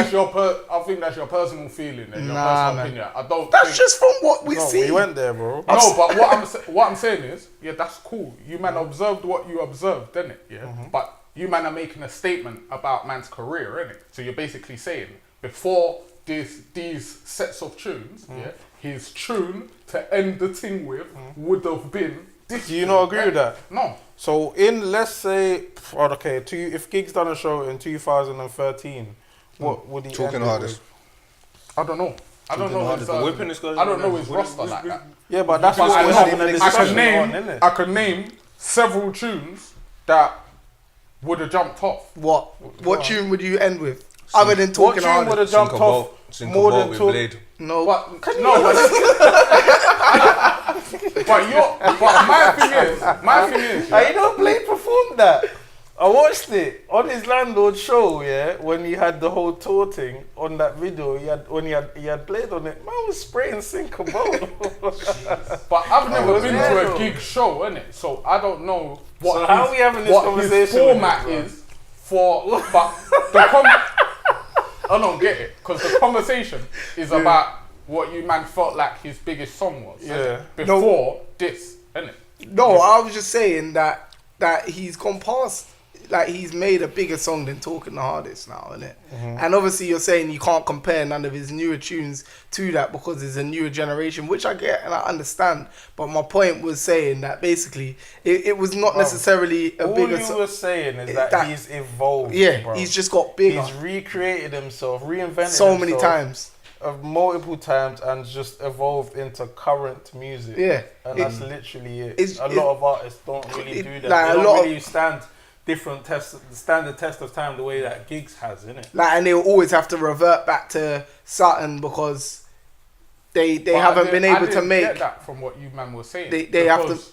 D: that's your personal feeling and your
B: Nah,
D: personal
B: man.
D: opinion. I don't.
B: that's
D: think,
B: just from what we
A: No,
B: see.
A: we went there, bro.
D: No, but what I'm saying is, yeah, that's cool. You man observed what you observed, didn't it? Yeah. But you man are making a statement about man's career, innit? So you're basically saying before these sets of tunes, yeah, his tune to end the thing with would have been this.
A: Do you not agree with that?
D: No.
A: So in, let's say, okay, if Giggs done a show in 2013, what would he
C: Talking
A: end it
C: hardest.
A: with?
D: I don't know. I don't know his,
C: Whipping is going
D: I don't know
C: on.
D: his roster like that.
A: Yeah, but that's
D: But
A: what
D: I
A: we're
D: know-
A: having a
D: I
A: discussion
D: can name,
A: on, innit?
D: I can name several tunes that would have jumped off.
B: What tune would you end with? Other than
A: What
B: Talking
A: tune would
B: Hardest?
A: have jumped off more than
C: with
A: talk?
C: Blade.
B: No.
D: But my thing is,
A: Hey, you know, Blade performed that. I watched it on his landlord show. Yeah, when he had the whole tour thing on that video, he had Blade on it. Man was spraying Cinco Bowl.
D: but I've never been to
A: there,
D: a gig show, innit? So I don't know what
A: So how are we having this
D: what
A: conversation
D: his
A: with
D: format
A: this, bro?
D: is for. But I don't get it because the conversation is about what you man felt like his biggest song was.
A: Yeah.
D: innit? Before this, innit?
B: No, I was just saying that he's gone past, like he's made a bigger song than Talking the Hardest now, innit? And obviously you're saying you can't compare none of his newer tunes to that because it's a newer generation, which I get and I understand. But my point was saying that basically it was not necessarily a
A: All
B: bigger
A: you
B: song.
A: were saying is that he's evolved.
B: Yeah,
A: bro.
B: he's just got bigger
A: He's recreated himself, reinvented
B: so many
A: himself
B: times.
A: multiple times, and just evolved into current music.
B: Yeah.
A: And that's literally it.
B: it's-
A: A lot of artists don't really do that.
B: like,
A: They
B: a
A: don't
B: lot of-
A: really stand the test of time the way that Giggs has, innit?
B: Like, and they'll always have to revert back to Sutton because they
D: But
B: haven't been able to
D: get
B: make.
D: that from what you man was saying.
B: They have to.
D: because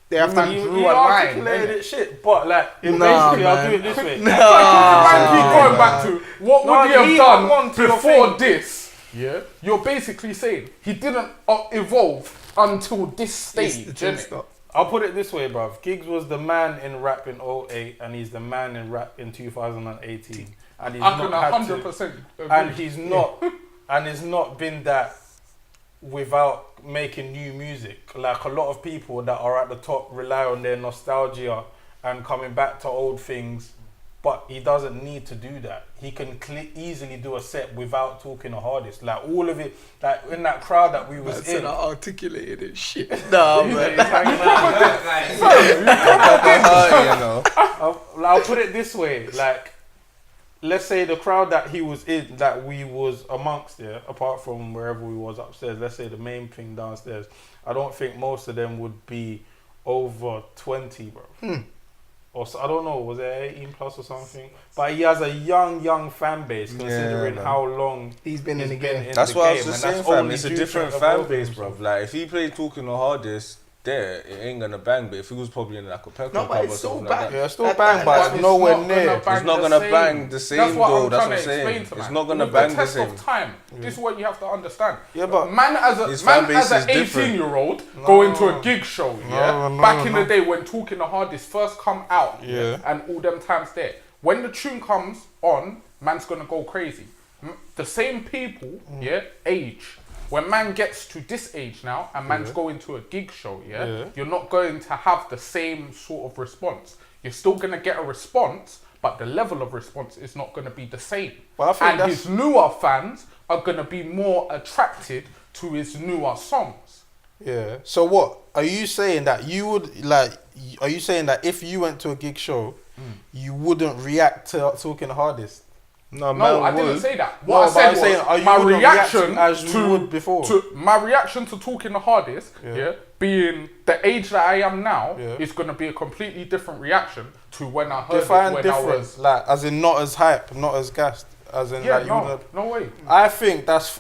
B: They have
D: Man,
B: to.
D: you-
A: He
D: a line,
A: articulated
D: innit?
A: it shit, but like,
B: Nah,
A: basically, I'll
B: man.
A: do it this way.
D: Man, keep going back to what
A: No,
D: would he have
A: lead
D: done
A: on to your
D: before
A: thing.
D: this? Yeah, you're basically saying he didn't evolve until this stage.
B: the tin
D: innit?
B: stop.
A: I'll put it this way, bruv. Giggs was the man in rap in 08, and he's the man in rap in 2018. And he's
D: I can
A: not had to,
D: 100% agree.
A: and he's not, and it's not been that without making new music. Like a lot of people that are at the top rely on their nostalgia and coming back to old things, but he doesn't need to do that. He can easily do a set without talking the hardest. Like all of it, like in that crowd that we was
B: I said
A: in.
B: I articulated it. Shit. Nah, man.
C: You know.
A: I'll put it this way, like, let's say the crowd that he was in, that we was amongst there, apart from wherever we was upstairs, let's say the main thing downstairs, I don't think most of them would be over 20, bro. Or so, I don't know, was it 18 plus or something? But he has a young fan base, considering
C: man.
A: how long
B: He's been in the game.
C: That's
A: the
C: what I
A: game,
C: was just
A: and
C: saying,
A: that's
C: fam.
A: only
C: It's a
A: due to
C: different fan
A: evolving
C: base,
A: himself.
C: bruv. Like, if he played Talking the Hardest there, it ain't gonna bang. But if it was probably in like a Peckham
B: No, but
C: club or
B: it's still
C: something like
B: bang.
C: that,
A: Yeah, still bang, but it's nowhere near.
C: it's not gonna bang the same though. That's what I'm saying. It's not gonna bang the
D: test
C: same.
D: of time. This is what you have to understand.
A: Yeah, but
D: man as
C: his fan base
D: an
C: is different.
D: 18-year-old going to a gig show, back in the day when Talking the Hardest first come out, and all them times there, when the tune comes on, man's gonna go crazy. The same people, age. When man gets to this age now and man's going to a gig show, you're not going to have the same sort of response. You're still going to get a response, but the level of response is not going to be the same.
A: But I think
D: and his newer fans are going to be more attracted to his newer songs.
A: Yeah. So what are you saying that you would like? Are you saying that if you went to a gig show, you wouldn't react to Talking the Hardest?
C: No,
D: No, I didn't say that. What I said was my reaction
A: as you would before.
D: My reaction to Talking the Hardest, being the age that I am now, is going to be a completely different reaction to when I heard
A: Define
D: it when
A: different,
D: I was.
A: like as in not as hype, not as gassed, as in like you wouldn't.
D: No way.
A: I think that's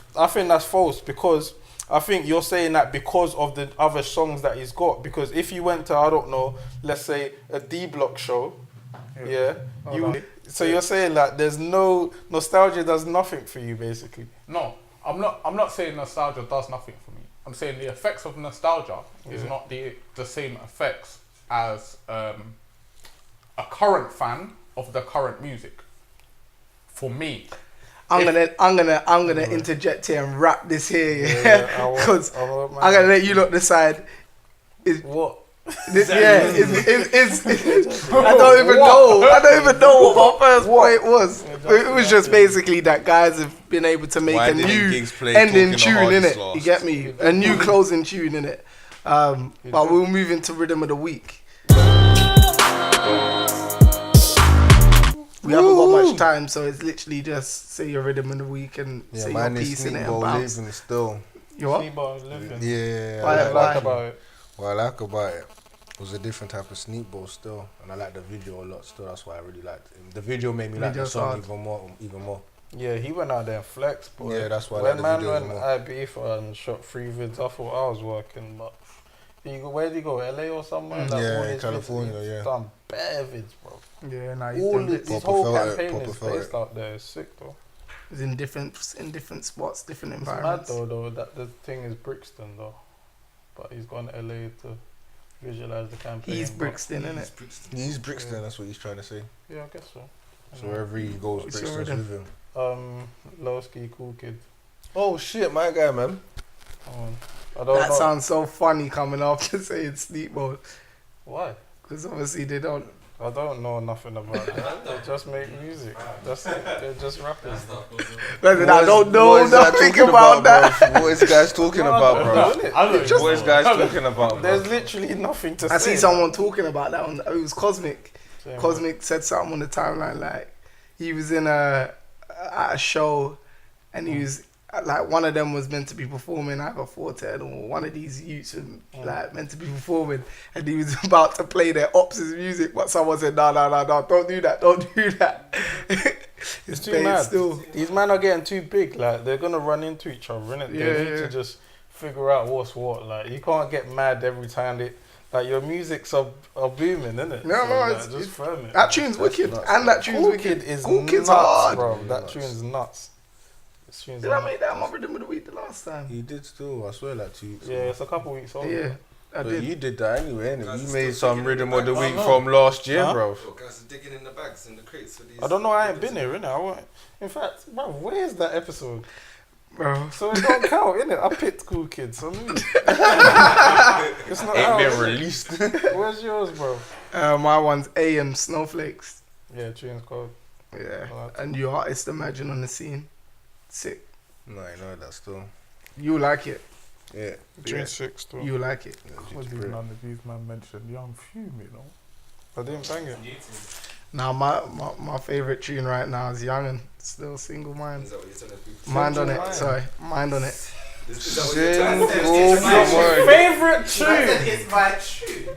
A: false because I think you're saying that because of the other songs that he's got. Because if you went to, I don't know, let's say a D Block show, so you're saying that there's no nostalgia does nothing for you, basically.
D: No, I'm not saying nostalgia does nothing for me. I'm saying the effects of nostalgia is not the same effects as a current fan of the current music. For me,
B: I'm gonna interject here and wrap this here, because I'm gonna let you lot decide.
A: What?
B: It's I don't even know what my first point was. It was just basically that guys have been able to make a new ending tune in it. You get me? A new closing tune in it. But we'll move into Rhythm of the Week. We haven't got much time, so it's literally just say your Rhythm of the Week and say your piece in it and bounce.
C: Still.
B: You what?
C: Yeah.
A: What I like about it.
C: What I like about it was a different type of sneakball still, and I like the video a lot still. That's why I really liked it. The video made me like the song even more. Yeah,
A: he went out there and flexed, boy.
C: Yeah, that's why I
A: when
C: like the
A: man
C: video
A: went IB and shot 3 vids, I thought I was working, but where did he go? LA or somewhere?
C: Yeah, California.
A: Done bare vids, bro.
B: Yeah, nah,
A: his whole campaign is based out there. It's sick though.
B: It's in different spots, different
A: It's
B: environments.
A: mad though that the thing is Brixton though, but he's gone to LA to visualize the campaign.
B: He's Brixton, isn't it?
C: He's Brixton. That's what he's trying to say.
A: Yeah, I guess so.
C: So wherever he goes,
B: What's
C: Brixton's
B: your
C: with him.
A: Lowski, cool kid.
C: Oh shit, my guy, man.
A: I don't
B: That
A: know.
B: sounds so funny coming after saying sleep mode.
A: Why?
B: Because obviously they don't.
A: I don't know nothing about that. They just make music. They're just rappers.
B: Listen, I don't know nothing about that.
C: What is guys talking about, bro? What is guys talking about, bro?
A: There's literally nothing to say.
B: I see someone talking about that one. It was Cosmic. Cosmic said something on the timeline like he was at a show and he was like one of them was meant to be performing either Forte or one of these youths was like meant to be performing and he was about to play their Ops' music but someone said no, don't do that.
A: It's too mad. These men are getting too big, like they're gonna run into each other, innit? They need to just figure out what's what. Like you can't get mad every time like your music's are booming, innit?
B: No,
A: it's just firm it.
B: That tune's wicked, and that tune's wicked.
A: Cool Kid's nuts, hard, bro. That tune's nuts.
B: Did I make that my Rhythm of the Week the last time?
C: You did still, I swear, like 2 weeks ago.
A: Yeah, it's a couple weeks old.
B: Yeah, I did.
C: You did that anyway, innit?
E: Guys
C: You
E: are
C: made
E: still
C: some
E: digging in
C: Rhythm
E: the
C: of the
E: bags.
C: Week from last year,
A: Huh?
C: bro.
E: Yo, guys are digging in the bags and the crates for these.
A: I don't know. I ain't been here, innit? In fact, bro, where's that episode?
B: Bro.
A: So it don't count, innit? I picked Cool Kids. So it's not
C: Ain't
A: out.
C: been released.
A: Where's yours, bro?
B: My one's AM Snowflakes.
A: Yeah, tune's cold.
B: Yeah, a new artist Imagine on the scene. Sick.
C: No, I know that still.
B: You like it.
C: Yeah.
A: Tune's sick still.
B: You like it.
D: What do none of these man mentioned Young Fume, you know?
A: I didn't bang it.
B: Now my favorite tune right now is Yungen. Still Single Mind.
E: Is that what you're telling people?
B: Mind on it. Sorry, Mind on it.
E: Is that what you're telling people?
D: Favorite tune.
F: It's my tune.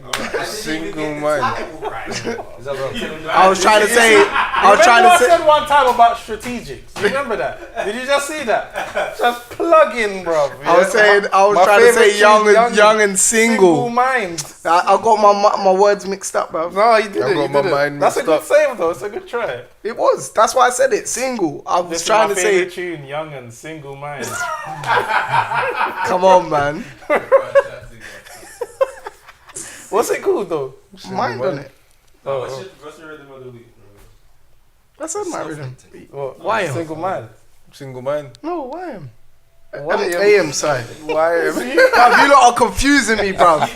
C: Single man.
B: I was trying to say. I was trying to
A: I
B: say.
A: said one time about strategics. You remember that? Did you just see that? Just plug in, bro.
B: I was saying. I was
A: My
B: trying to say
A: favourite
B: young and single.
A: Single mind.
B: I got my words mixed up, bro.
A: No, you didn't.
C: I got
A: you
C: my
A: didn't.
C: mind
A: That's a
C: mixed
A: good
C: up.
A: save, though. It's a good try.
B: It was. That's why I said it. Single. I was
A: This is
B: trying
A: my
B: to say.
A: favourite tune, Young and Single Mind.
B: Come on, man.
A: What's it called, though?
B: Mind on it.
F: What's your rhythm of the week, bro?
B: That's not my rhythm.
A: What?
B: Why?
A: Single Man.
C: Single man.
B: No, why am?
A: What
B: AM side.
A: Why?
B: Bruv, you lot are confusing me, bruv.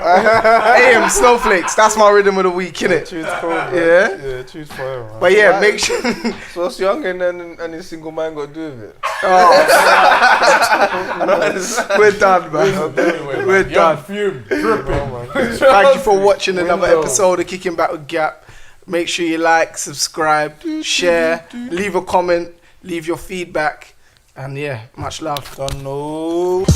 B: AM Snowflakes. That's my rhythm of the week, innit?
A: Choose cool, man.
B: Yeah.
A: Yeah, choose fire, man.
B: But yeah, make sure.
C: So what's young and his single man got to do with it?
B: Oh, we're done, man.
A: Anyway,
B: We're
A: man.
B: done.
A: Young Fume. Tripping, man.
B: Thank you for watching another
A: Window.
B: episode of Kicking Back with Gap. Make sure you like, subscribe, share, leave a comment, leave your feedback, and yeah, much love.
A: Don't know.